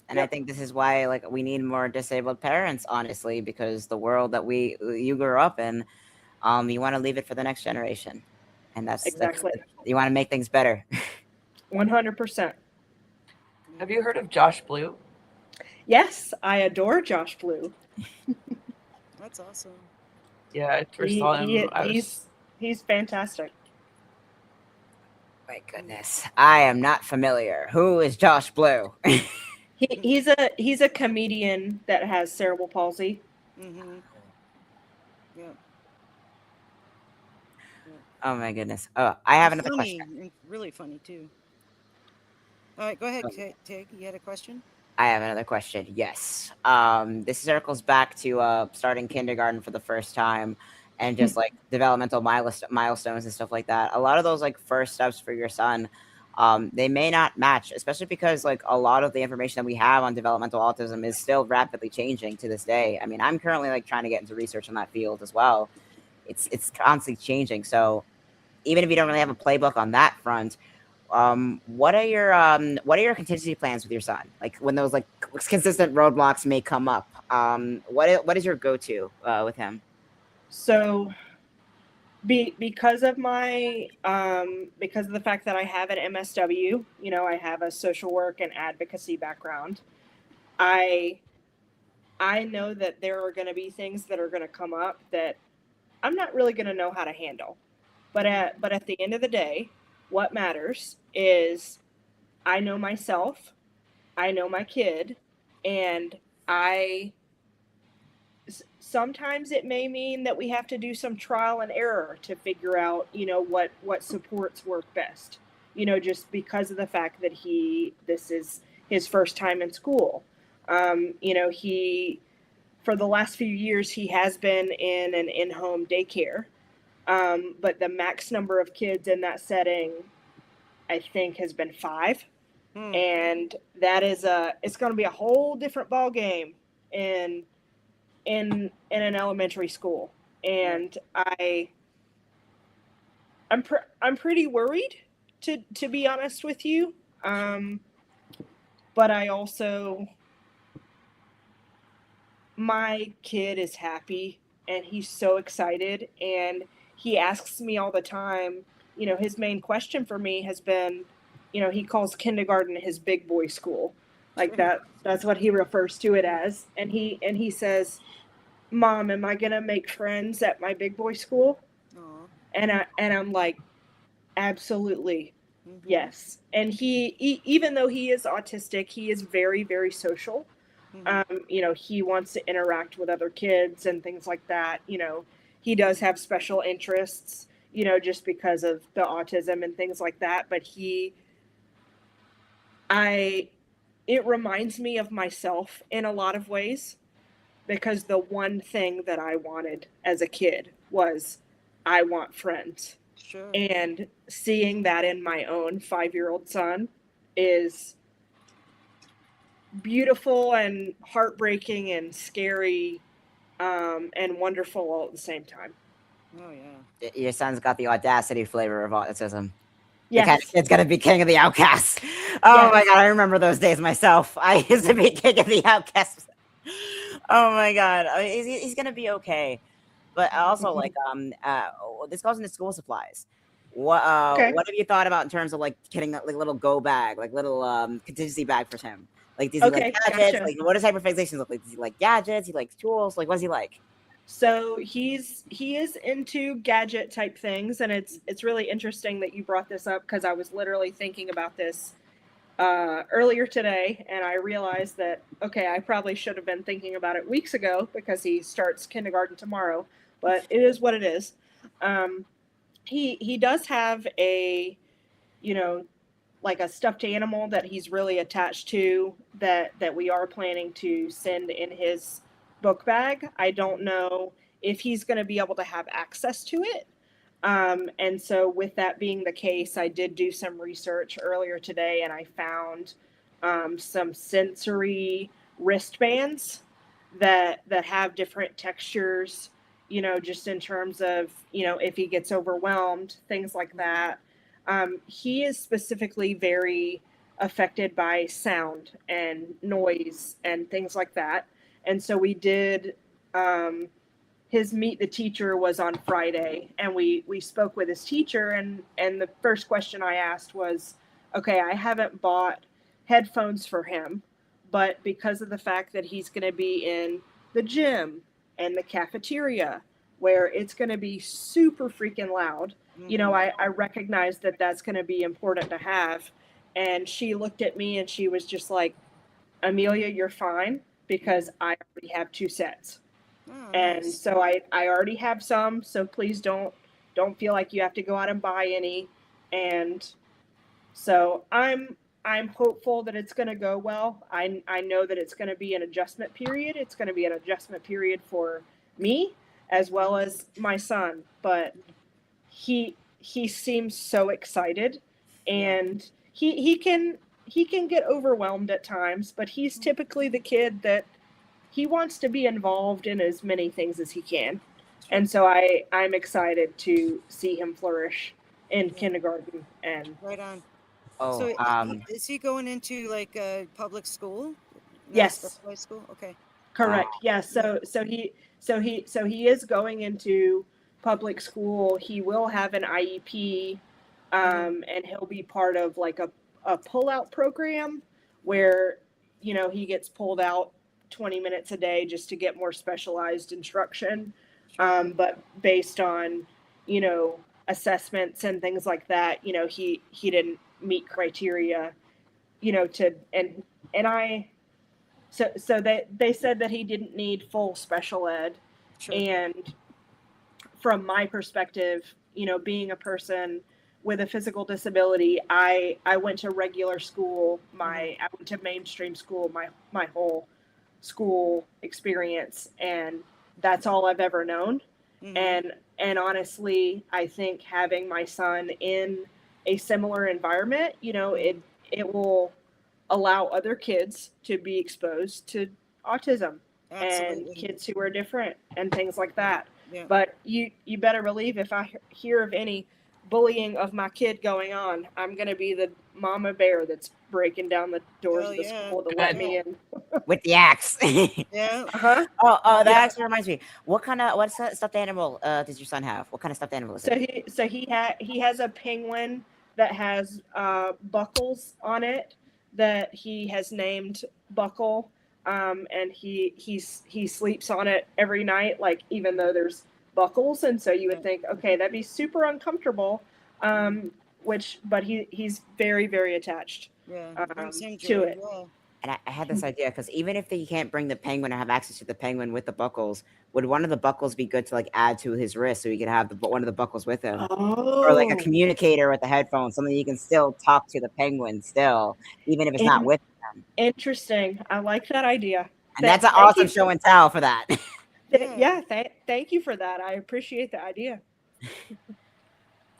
And I think this is why, like, we need more disabled parents, honestly, because the world that you grew up in, you want to leave it for the next generation, and that's exactly. You want to make things better. 100%. Have you heard of Josh Blue? Yes, I adore Josh Blue. That's awesome. Yeah, I first saw him. He's fantastic. My goodness, I am not familiar. Who is Josh Blue? He's a comedian that has cerebral palsy. Mm-hmm. Yeah. Oh my goodness. Oh, I have another question. Really funny too. All right, go ahead, Tig. You had a question? I have another question. Yes. This circles back to starting kindergarten for the first time, and just like developmental milestones and stuff like that. A lot of those like first steps for your son, they may not match, especially because like a lot of the information that we have on developmental autism is still rapidly changing to this day. I mean, I'm currently like trying to get into research on that field as well. It's constantly changing. So even if you don't really have a playbook on that front, what are your contingency plans with your son? Like when those like consistent roadblocks may come up, what is your go-to with him? So because of my because of the fact that I have an MSW, you know, I have a social work and advocacy background, I know that there are going to be things that are going to come up that I'm not really going to know how to handle. But at the end of the day, what matters is I know myself, I know my kid, and sometimes it may mean that we have to do some trial and error to figure out, you know, what supports work best. You know, just because of the fact that this is his first time in school. You know, for the last few years, he has been in an in-home daycare. But the max number of kids in that setting, I think, has been 5. And that is it's going to be a whole different ball game in an elementary school. And I'm pretty worried, to be honest with you. But I also, my kid is happy and he's so excited, and he asks me all the time, you know, his main question for me has been, you know, he calls kindergarten his big boy school. Like that's what he refers to it as. And he says, "Mom, am I going to make friends at my big boy school?" Aww. And I'm like, absolutely. Mm-hmm. Yes. And he even though he is autistic, he is very, very social. Mm-hmm. You know, he wants to interact with other kids and things like that. You know, he does have special interests, you know, just because of the autism and things like that. But it reminds me of myself in a lot of ways, because the one thing that I wanted as a kid was I want friends. Sure. And seeing that in my own 5-year-old son is beautiful and heartbreaking and scary, and wonderful all at the same time. Oh yeah. Your son's got the audacity flavor of autism. Yes. The kind of kid's gonna be king of the outcasts. Oh my god, I remember those days myself. I used to be king of the outcasts. Oh my god, I mean, he's gonna be okay. But also, like, this goes into school supplies. What have you thought about in terms of like getting like little go bag, like little contingency bag for him? Like, does he like gadgets? Gotcha. Like, what does hyperfixation look like? Does he like gadgets? He likes tools? Like, what does he like? So he is into gadget type things, and it's really interesting that you brought this up, because I was literally thinking about this earlier today, and I realized that, okay, I probably should have been thinking about it weeks ago, because he starts kindergarten tomorrow, but it is what it is. He does have a, you know, like a stuffed animal that he's really attached to, that we are planning to send in his book bag. I don't know if he's going to be able to have access to it. And so with that being the case, I did do some research earlier today, and I found some sensory wristbands that have different textures, just in terms of, if he gets overwhelmed, things like that. He is specifically very affected by sound and noise and things like that. And so we did, his meet the teacher was on Friday, and we spoke with his teacher, and the first question I asked was, okay, I haven't bought headphones for him, but because of the fact that he's going to be in the gym and the cafeteria where it's going to be super freaking loud, I recognize that that's going to be important to have. And she looked at me and she was just like, Amelia, you're fine, because I already have 2 sets. Oh, And nice. so I already have some, so please don't feel like you have to go out and buy any. And so I'm hopeful that it's going to go well. I know that it's going to be an adjustment period. It's going to be an adjustment period for me as well as my son, but he seems so excited, and he can get overwhelmed at times, but he's typically the kid that he wants to be involved in as many things as he can. And so I'm excited to see him flourish in kindergarten. And right on. Oh, So is he going into like a public school? Yes. Specialized school? Okay. Correct. Yes. So he is going into public school. He will have an IEP, and he'll be part of like a pull-out program where, he gets pulled out 20 minutes a day just to get more specialized instruction. But based on, assessments and things like that, he didn't meet criteria, so they said that he didn't need full special ed. Sure. And from my perspective, being a person with a physical disability, I went to regular school. I went to mainstream school my whole school experience, and that's all I've ever known. And honestly, I think having my son in a similar environment, it will allow other kids to be exposed to autism. Absolutely. And kids who are different and things like that. Yeah. But you better believe if I hear of any bullying of my kid going on, I'm going to be the mama bear that's breaking down the doors of the school to let me in. With the axe. Yeah. Uh-huh. Oh, that actually reminds me. What stuffed animal does your son have? What kind of stuffed animal is it? He has a penguin that has buckles on it that he has named Buckle, and he sleeps on it every night, like, even though there's buckles. And so you would think, okay, that'd be super uncomfortable, but he's very, very attached to it. Yeah. And I had this idea, because even if he can't bring the penguin or have access to the penguin with the buckles, would one of the buckles be good to like add to his wrist so he could have one of the buckles with him? Or like a communicator with the headphones, something you can still talk to the penguin still, even if it's not with them. Interesting. I like that idea. And that's an awesome show and tell for that. Thank you for that. I appreciate the idea.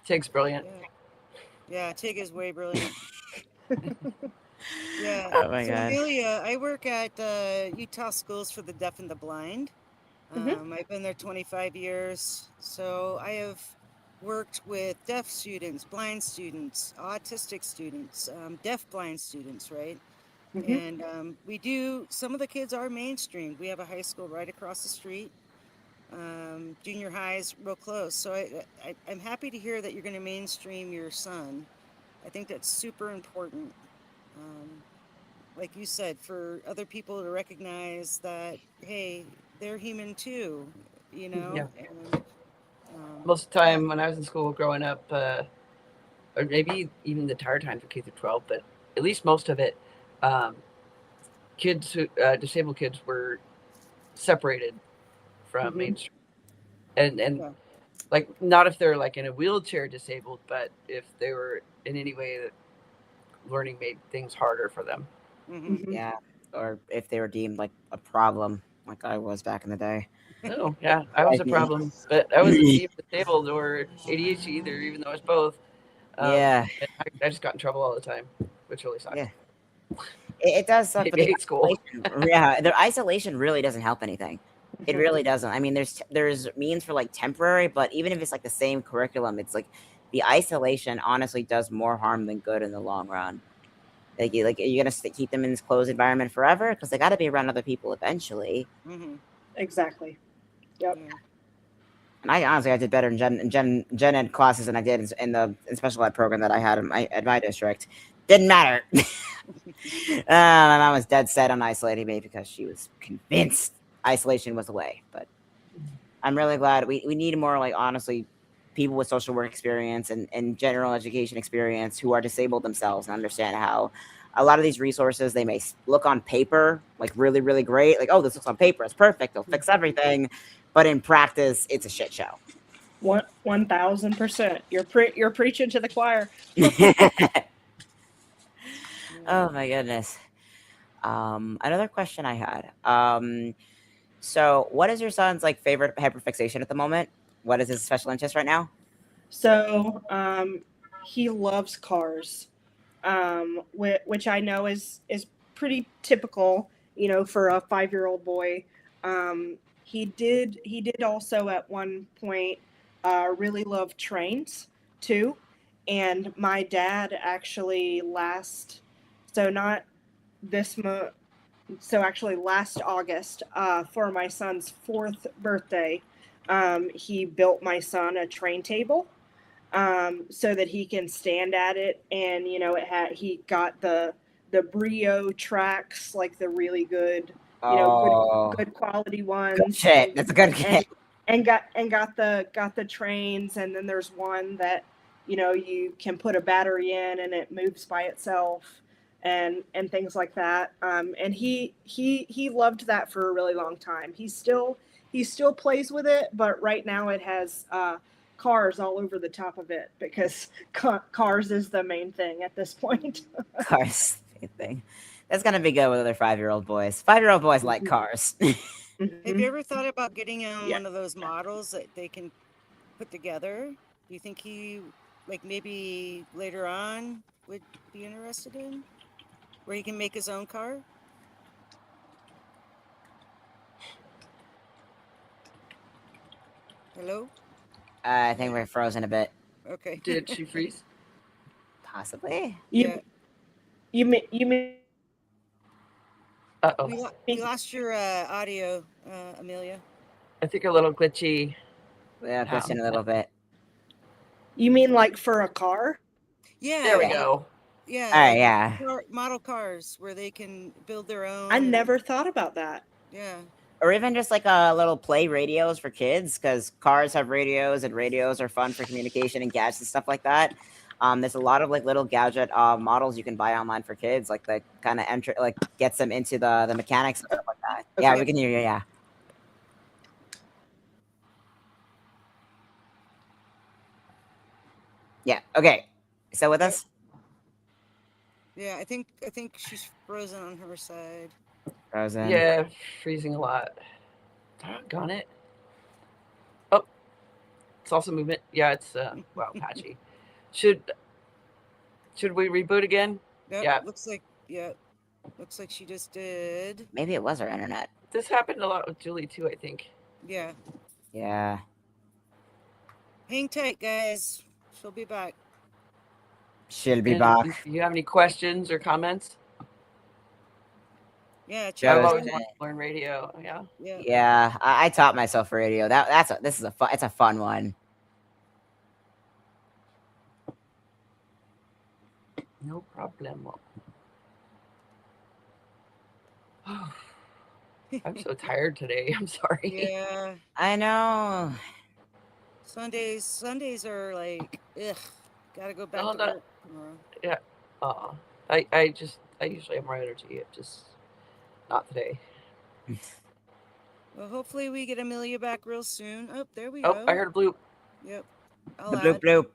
Tig's brilliant. Yeah, Tig is way brilliant. Yeah. Oh my God. Amelia, I work at Utah Schools for the Deaf and the Blind. I've been there 25 years. So I have worked with deaf students, blind students, autistic students, deaf blind students, right? And some of the kids are mainstream. We have a high school right across the street. Junior high's real close. So I'm happy to hear that you're going to mainstream your son. I think that's super important. Like you said, for other people to recognize that, hey, they're human too, Yeah. And, most of the time when I was in school growing up, or maybe even the entire time for K through 12, but at least most of it, disabled kids were separated from mainstream, and like, not if they're like in a wheelchair disabled, but if they were in any way that learning made things harder for them. Yeah, or if they were deemed like a problem, like I was back in the day. Oh yeah, I was a problem, but I wasn't deemed disabled or ADHD either, even though I was both. I just got in trouble all the time, which really sucked. Yeah, it does suck. But hate school. Yeah, their isolation really doesn't help anything. It really doesn't. I mean, there's means for like temporary, but even if it's like the same curriculum, it's like the isolation honestly does more harm than good in the long run. Like, are you gonna keep them in this closed environment forever? Because they got to be around other people eventually. Mm-hmm. Exactly. Yep. Yeah. And I did better in gen ed classes than I did in special ed program that I had at my district. Didn't matter. My mom was dead set on isolating me because she was convinced isolation was the way. But I'm really glad we need more, like, honestly, people with social work experience and general education experience who are disabled themselves and understand how a lot of these resources, they may look on paper like really, really great. Like, oh, this looks on paper, it's perfect, it'll fix everything. But in practice, it's a shit show. 1000%. You're preaching to the choir. Oh my goodness. Another question I had. So what is your son's like favorite hyperfixation at the moment? What is his special interest right now? So he loves cars, which I know is pretty typical, for a 5-year-old boy. He did also at one point really love trains too, and my dad actually so not this month, so actually last August, for my son's 4th birthday, he built my son a train table, so that he can stand at it, and he got the Brio tracks, like the really good, Oh, good quality ones, good shit. That's a good kid. and got the trains, and then there's one that you can put a battery in and it moves by itself, and things like that. And he loved that for a really long time. He still plays with it, but right now it has cars all over the top of it, because cars is the main thing at this point. Cars, same thing. That's gonna be good with other 5-year-old boys. 5-year-old boys like cars. Have you ever thought about getting him Yeah. one of those models that they can put together? Do you think he, like, maybe later on would be interested in, where he can make his own car? Hello? I think we're frozen a bit. Okay. Did she freeze? Possibly. Yeah. You mean Uh-oh. We lost your audio, Amelia. I think a little glitchy. Yeah, glitching a little bit. You mean like for a car? Yeah. There we go. Yeah. All right, like yeah. model cars where they can build their own. I never thought about that. Yeah. Or even just like little play radios for kids, because cars have radios and radios are fun for communication and gadgets and stuff like that. There's a lot of like little gadget models you can buy online for kids, like the kind of gets them into the mechanics and stuff like that. Okay. Yeah, we can hear you. Yeah. Yeah. Okay. So with us? Yeah, I think she's frozen on her side. Frozen. Yeah, freezing a lot. Doggone it. Oh, it's also movement. Yeah, it's wow, patchy. Should we reboot again? Yep, Yeah. Looks like she just did. Maybe it was our internet. This happened a lot with Julie too, I think. Yeah. Yeah. Hang tight, guys. She'll be back. She'll be And back. if you have any questions or comments? Yeah, I've always wanted to learn radio. Yeah. Yeah, I taught myself radio. It's a fun one. No problem. I'm so tired today. I'm sorry. Yeah. I know. Sundays are like, ugh. Gotta go back to work tomorrow. Yeah. I usually have more energy. Just not today. Well, hopefully we get Amelia back real soon. Oh, there we go. go. I heard a bloop. Yep. The bloop bloop.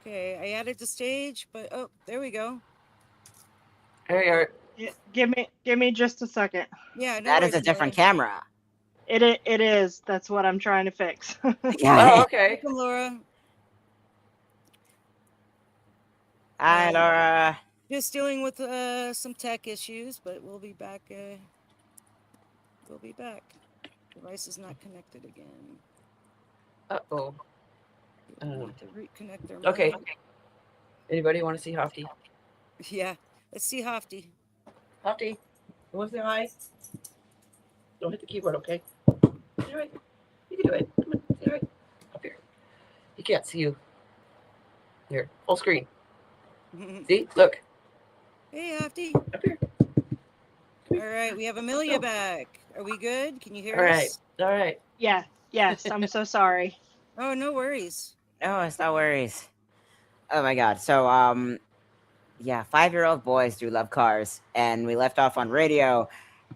Okay, I added the stage, but oh, there we go. There you are. Give me just a second. Yeah, that is a different camera. It is. That's what I'm trying to fix. Oh, okay. Welcome, Laura. Hi, Laura. Just dealing with some tech issues, but we'll be back We'll be back. Device is not connected again. Uh-oh. Need to reconnect their Okay. mic. Anybody want to see Hofty? Yeah. Let's see Hofty. Hofty, you want to say hi? Don't hit the keyboard, okay? Do it. You can do it. Come on, say hi. Up here. He can't see you. Here, full screen. See? Look. Hey, Hofty. Up here. All right, we have Amelia back. Are we good? Can you hear us? All right. Yeah. Yes. I'm so sorry. Oh, no worries. No, it's no worries. Oh my god. So, yeah, 5-year-old boys do love cars, and we left off on radio,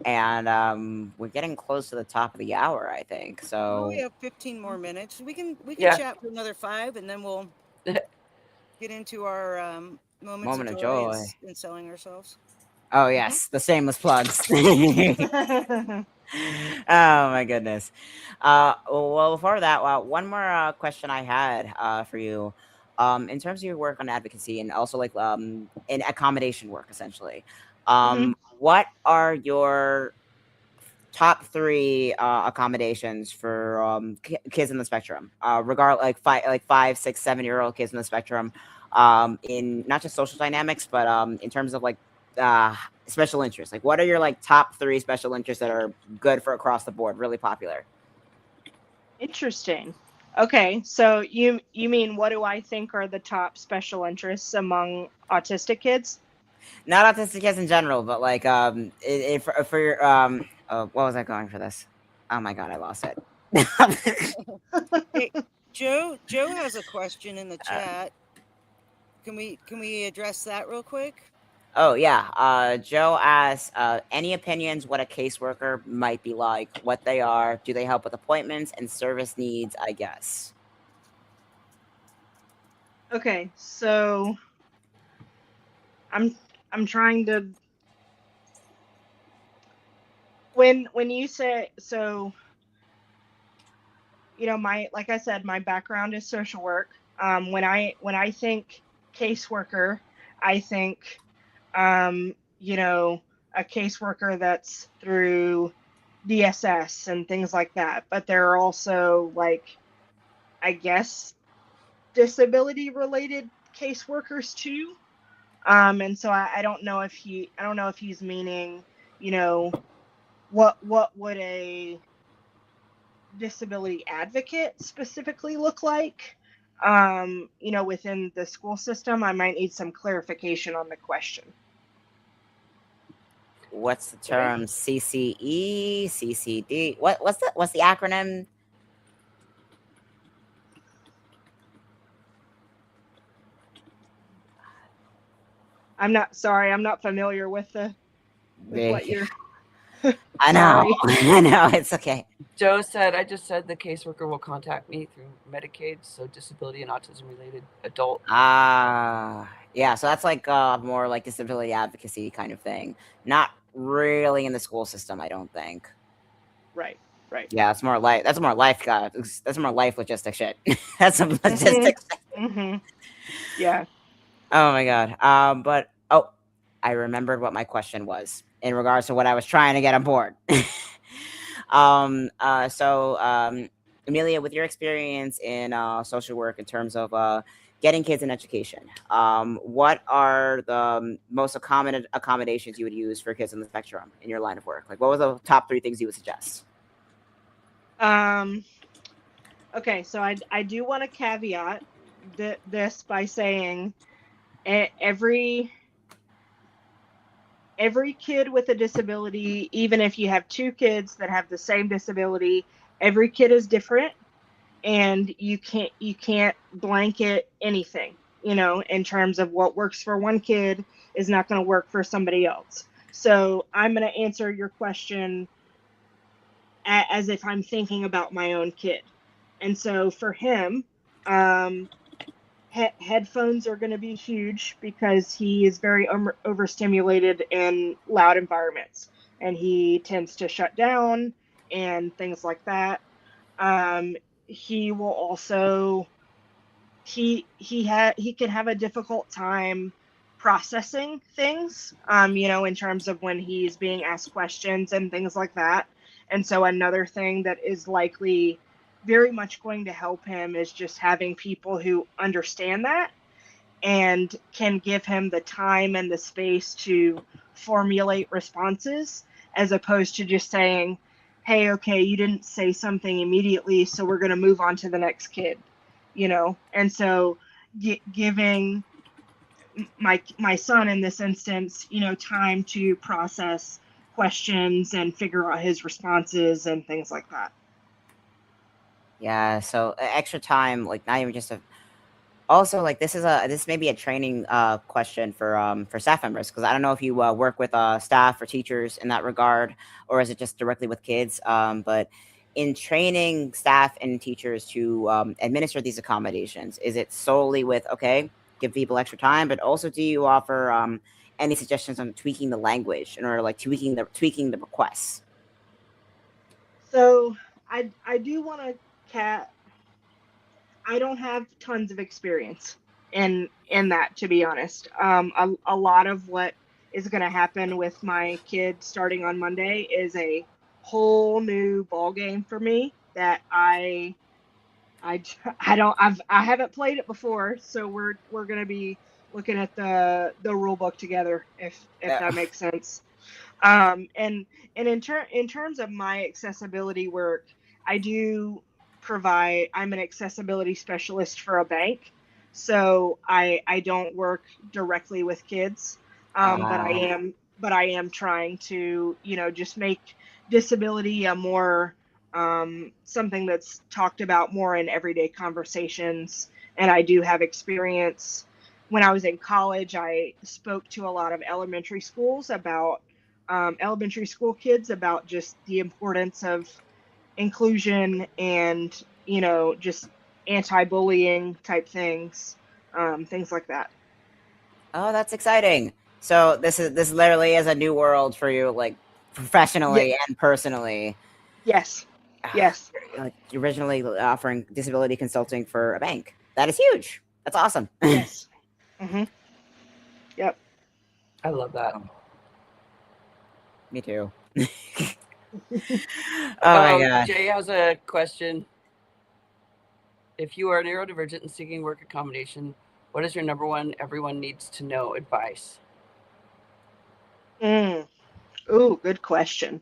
and we're getting close to the top of the hour, I think. Well, So we have 15 more minutes. We can Yeah. chat for another 5, and then we'll get into our moments Moment of of joy joy. in selling ourselves. Oh yes, the shameless plugs. Oh my goodness. Well, before that, one more question I had for you. In terms of your work on advocacy and also like in accommodation work, essentially, what are your top 3 accommodations for kids in the spectrum? Regard like 5, 6, 7-year-old kids in the spectrum, in not just social dynamics, but in terms of like special interests. Like, what are your like top 3 special interests that are good for across the board, really popular? Interesting. Okay, so you mean what do I think are the top special interests among autistic kids? Not autistic kids in general, but like for your what was I going for this? Oh my god, I lost it. Hey, Joe has a question in the chat. Can we address that real quick? Oh yeah. Joe asks, any opinions what a caseworker might be like, what they are, do they help with appointments and service needs, I guess. Okay, so I'm trying to when you say so, you know, like I said, my background is social work. When I think caseworker, I think you know, a caseworker that's through DSS and things like that. But there are also like, I guess, disability related caseworkers too. And so I don't know if he's meaning, you know, what would a disability advocate specifically look like? You know, within the school system, I might need some clarification on the question. What's the term? CCE, CCD? What's the acronym? I'm not familiar with what you're. I know. I know. It's okay. Joe said, I just said the caseworker will contact me through Medicaid, so disability and autism related adult. Yeah, so that's like more like disability advocacy kind of thing. Not really in the school system, I don't think. Right. Yeah, that's more life logistic shit. That's some logistics. Yeah. Oh my god. But I remembered what my question was in regards to what I was trying to get on board. Amelia, with your experience in social work in terms of getting kids in education, what are the most accommodations you would use for kids in the spectrum in your line of work? Like, what were the top 3 things you would suggest? Okay, so I do want to caveat this by saying every kid with a disability, even if you have 2 kids that have the same disability, every kid is different, and you can't blanket anything, you know, in terms of what works for one kid is not going to work for somebody else. So I'm going to answer your question as if I'm thinking about my own kid. And so for him, headphones are going to be huge because he is very overstimulated in loud environments, and he tends to shut down and things like that. He will also he can have a difficult time processing things, you know, in terms of when he's being asked questions and things like that. And so another thing that is likely very much going to help him is just having people who understand that and can give him the time and the space to formulate responses, as opposed to just saying, hey, okay, you didn't say something immediately, so we're going to move on to the next kid, you know? And so giving my son in this instance, you know, time to process questions and figure out his responses and things like that. Yeah, so extra time, like not even just a. Also, like this may be a training question for staff members, because I don't know if you work with staff or teachers in that regard, or is it just directly with kids? But in training staff and teachers to administer these accommodations, is it solely with okay, give people extra time, but also do you offer any suggestions on tweaking the language in order like tweaking the requests? So I do want to cat. I don't have tons of experience in that, to be honest. A lot of what is going to happen with my kid starting on Monday is a whole new ball game for me that I don't I haven't played it before, so we're going to be looking at the rule book together, if that makes sense. And in terms of my accessibility work, I do provide. I'm an accessibility specialist for a bank, so I don't work directly with kids, but I am trying to, you know, just make disability a more something that's talked about more in everyday conversations. And I do have experience. When I was in college, I spoke to a lot of elementary schools about elementary school kids about just the importance of inclusion and, you know, just anti-bullying type things, things like that. Oh, that's exciting. So this literally is a new world for you, like professionally and personally. Yes. Yes. Like originally offering disability consulting for a bank. That is huge. That's awesome. Yes. Mm-hmm. Yep. I love that. Me too. Oh my gosh. Jay has a question. If you are neurodivergent and seeking work accommodation, what is your number one everyone needs to know advice? Ooh, good question.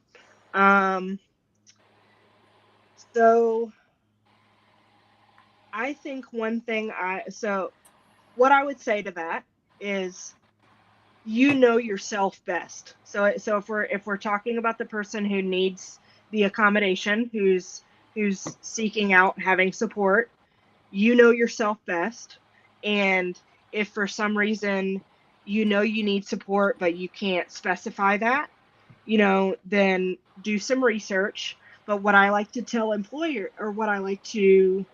So I think one thing what I would say to that is, you know yourself best. So if we're talking about the person who needs the accommodation, who's seeking out having support, you know yourself best. And if for some reason you know you need support but you can't specify that, you know, then do some research. But what I like to tell what I like to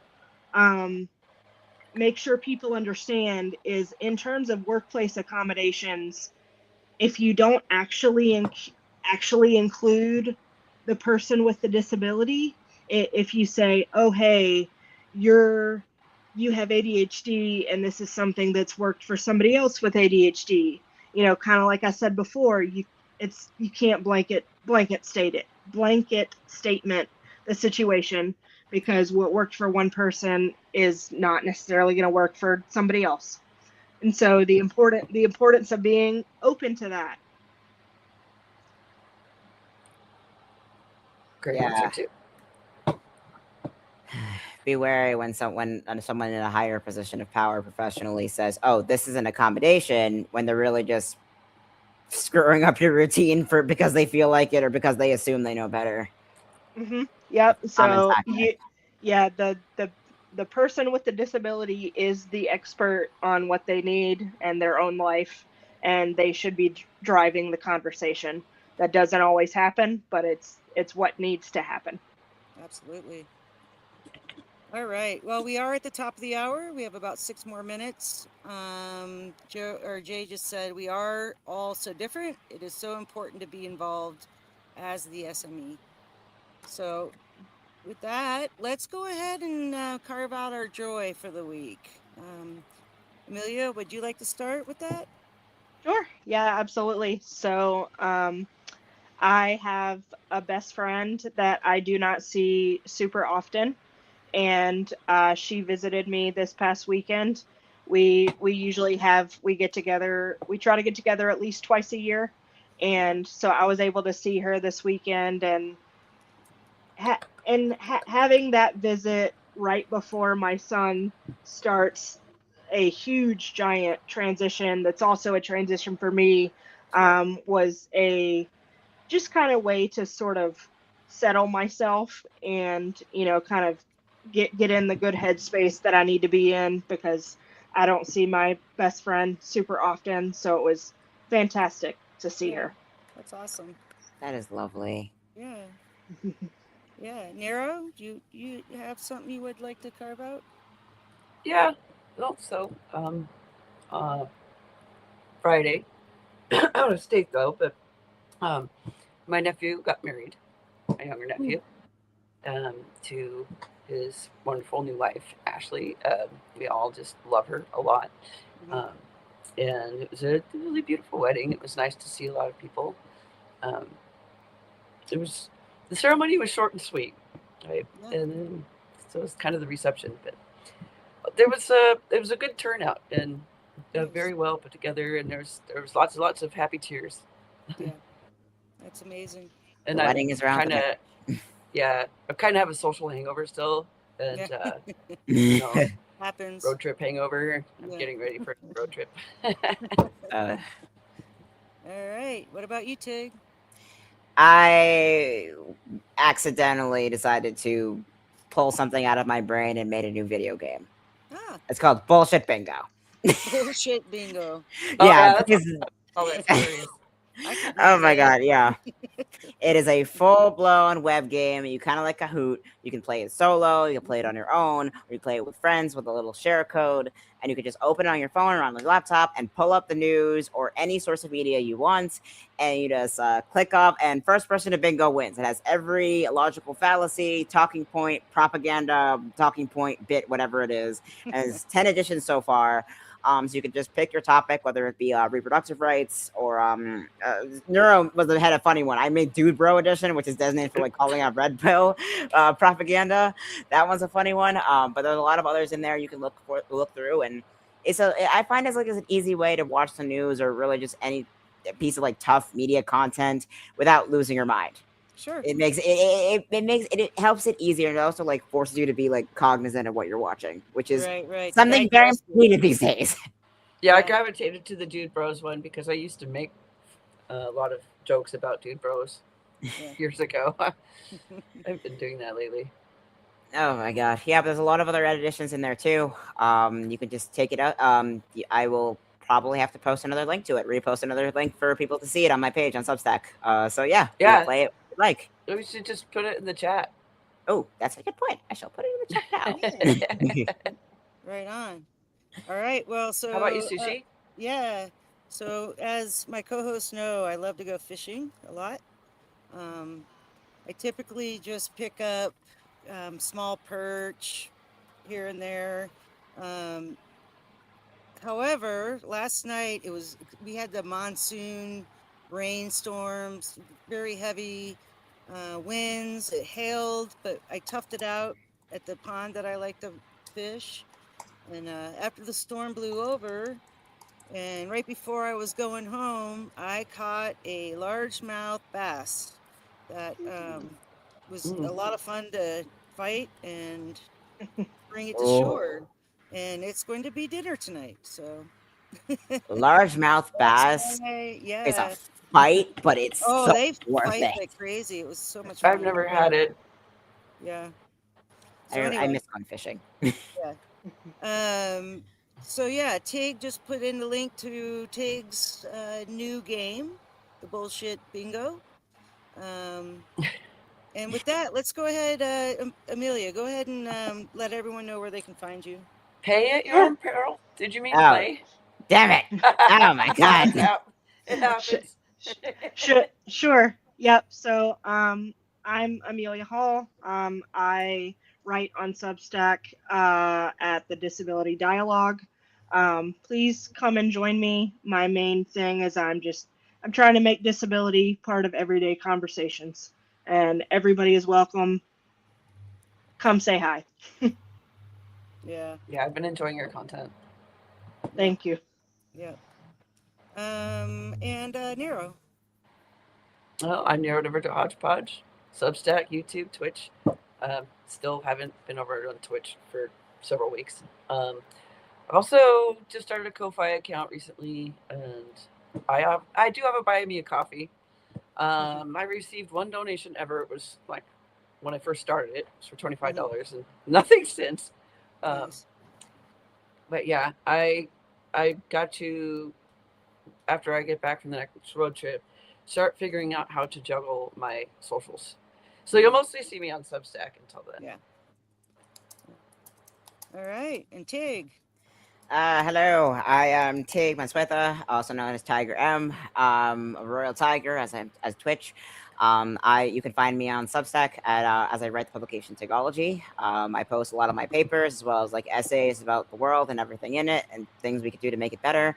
make sure people understand is, in terms of workplace accommodations, if you don't actually include the person with the disability, if you say, oh, hey, you have ADHD and this is something that's worked for somebody else with ADHD, you know, kind of like I said before, you can't blanket statement the situation, because what worked for one person is not necessarily going to work for somebody else. And so the importance of being open to that. Great answer too. Be wary when someone in a higher position of power professionally says, "Oh, this is an accommodation," when they're really just screwing up your routine because they feel like it or because they assume they know better. Mm-hmm. Yep. So the person with the disability is the expert on what they need and their own life, and they should be driving the conversation. That doesn't always happen, but it's what needs to happen. Absolutely. All right. Well, we are at the top of the hour. We have about 6 more minutes. Jay just said we are all so different. It is so important to be involved as the SME. So with that, let's go ahead and carve out our joy for the week. Amelia, would you like to start with that? Sure. Yeah, absolutely. So I have a best friend that I do not see super often, and she visited me this past weekend. We usually get together. We try to get together at least twice a year, and so I was able to see her this weekend, and having that visit right before my son starts a huge giant transition that's also a transition for me, was a just kind of way to sort of settle myself and, kind of get in the good headspace that I need to be in, because I don't see my best friend super often. So it was fantastic to see her. That's awesome. That is lovely. Yeah. Yeah. Nero, do you have something you would like to carve out? Yeah. Well, so Friday, out of state though, but my nephew got married, my younger nephew, to his wonderful new wife, Ashley. We all just love her a lot. And it was a really beautiful wedding. It was nice to see a lot of people. The ceremony was short and sweet, right? And then, so it was kind of the reception, but it was a good turnout and very well put together. And there was lots of happy tears. Yeah, that's amazing. And the wedding is around the bend. Yeah, I kind of have a social hangover still, and you know, happens. Road trip hangover. I'm getting ready for a road trip. All right. What about you, Tig? I accidentally decided to pull something out of my brain and made a new video game. It's called Bullshit Bingo. Bullshit Bingo. Yeah. Oh my god, yeah. It is a full-blown web game. You kind of like Kahoot. You can play it solo, you can play it on your own, or you play it with friends with a little share code, and you can just open it on your phone or on your laptop and pull up the news or any source of media you want, and you just click up, and first person to bingo wins. It has every logical fallacy, talking point, propaganda, talking point, bit, whatever it is. And it's 10 editions so far. So you can just pick your topic, whether it be reproductive rights or Neuro had a funny one. I made Dude Bro Edition, which is designated for like calling out red pill propaganda. That one's a funny one. But there's a lot of others in there you can look through, and I find it's an easy way to watch the news or really just any piece of like tough media content without losing your mind. Sure. It makes it helps it easier, and it also like forces you to be like cognizant of what you're watching, which is something very needed these days. Yeah, I gravitated to the Dude Bros one because I used to make a lot of jokes about Dude Bros years ago. I've been doing that lately. Oh my god. Yeah, but there's a lot of other editions in there too. You can just take it out. I will probably have to post another link to it, repost another link for people to see it on my page on Substack. So yeah, play it like. We should just put it in the chat. Oh, that's a good point. I shall put it in the chat now. Right on. All right. Well, so how about you, Sushi? Yeah. So as my co-hosts know, I love to go fishing a lot. I typically just pick up small perch here and there. However, last night we had the monsoon rainstorms, very heavy winds. It hailed, but I toughed it out at the pond that I like to fish. And after the storm blew over, and right before I was going home, I caught a largemouth bass that was a lot of fun to fight and bring it to shore. And it's going to be dinner tonight, so. Largemouth bass is a fight, but it's they worth fight it. like crazy. It was so much fun. I've never had it. Yeah. So I miss fun fishing. Yeah. So yeah, Tig just put in the link to Tig's new game, the Bullshit Bingo. And with that, let's go ahead, Amelia, go ahead and let everyone know where they can find you. Pay at your own peril. Did you mean play? Damn it. Oh my god. It happens. Sure. Yep. So I'm Amelia Hall. I write on Substack at the Disability Dialogue. Please come and join me. My main thing is I'm just I'm trying to make disability part of everyday conversations, and everybody is welcome. Come say hi. Yeah. Yeah, I've been enjoying your content. Thank you. Yeah. And Nero. Well, I narrowed over to Hodgepodge, Substack, YouTube, Twitch. Still haven't been over on Twitch for several weeks. Also just started a Ko-Fi account recently, and I do have a Buy Me a Coffee. I received one donation ever. It was like when I first started it was for $25, and nothing since. Nice. But yeah, I got to, after I get back from the next road trip, start figuring out how to juggle my socials. So you'll mostly see me on Substack until then. Yeah. All right, and Tig. Hello, I am Tig Mansueta, also known as Tiger M, a Royal Tiger as Twitch. You can find me on Substack as I write the publication Tigology. I post a lot of my papers as well as like essays about the world and everything in it and things we could do to make it better.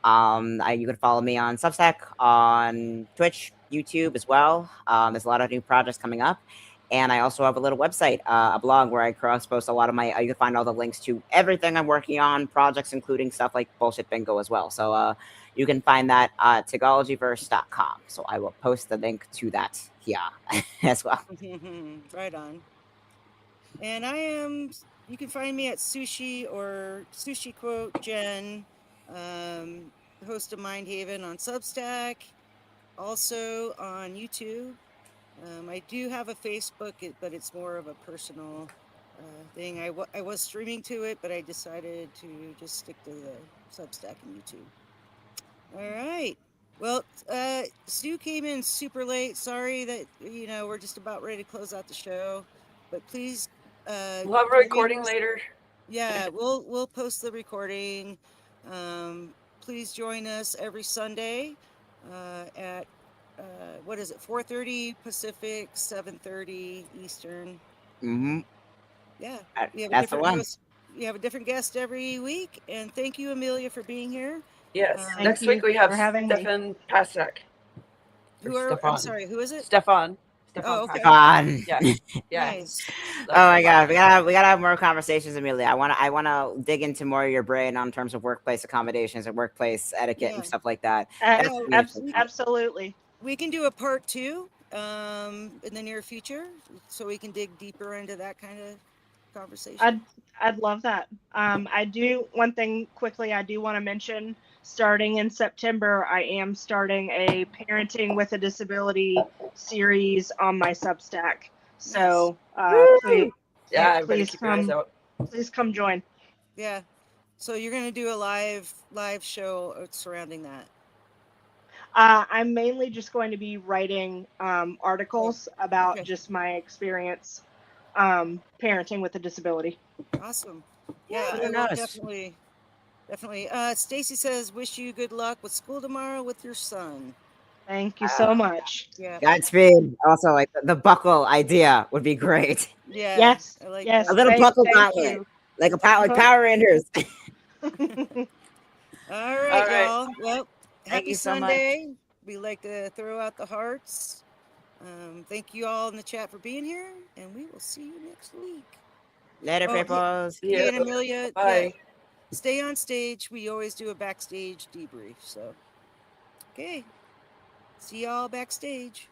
You can follow me on Substack, on Twitch, YouTube as well. There's a lot of new projects coming up. And I also have a little website, a blog where I cross post a lot of my, you can find all the links to everything I'm working on, projects, including stuff like Bullshit Bingo as well. So you can find that at tigologyverse.com. So I will post the link to that here as well. Right on. And you can find me at Sushi or Sushi Quote Jen, host of Mindhaven on Substack, also on YouTube. I do have a Facebook, but it's more of a personal thing. I was streaming to it, but I decided to just stick to the Substack and YouTube. All right. Well, Stu came in super late. Sorry that, we're just about ready to close out the show. But please... we'll have a recording later. Yeah, we'll post the recording. Please join us every Sunday at... what is it, 4:30 Pacific, 7:30 Eastern. Mm-hmm. Yeah, that's the one. We have a different guest every week, and thank you, Amelia, for being here. Yes, next week we have Stefan Pasek. I'm sorry, who is it? Stefan. Oh, okay. Stefan. Yeah. Nice. Oh my God, we gotta have more conversations, Amelia. I wanna dig into more of your brain on terms of workplace accommodations and workplace etiquette and stuff like that. Absolutely. We can do a part 2 in the near future, so we can dig deeper into that kind of conversation. I'd love that. I do one thing quickly. I do want to mention, starting in September, I am starting a Parenting with a Disability series on my Substack. So please come join. Yeah. So you're gonna do a live show surrounding that. I'm mainly just going to be writing articles about just my experience parenting with a disability. Awesome. Yeah, I will definitely. Stacy says, wish you good luck with school tomorrow with your son. Thank you so much. Yeah. Godspeed. Also, like the buckle idea would be great. Yeah. Yes. I like yes. A little buckle gauntlet, like Power Rangers. All right, y'all. Well, happy Sunday. So we like to throw out the hearts. Thank you all in the chat for being here, and we will see you next week. Later, people. Yeah, and Amelia, bye. Stay on stage. We always do a backstage debrief. So, okay. See y'all backstage.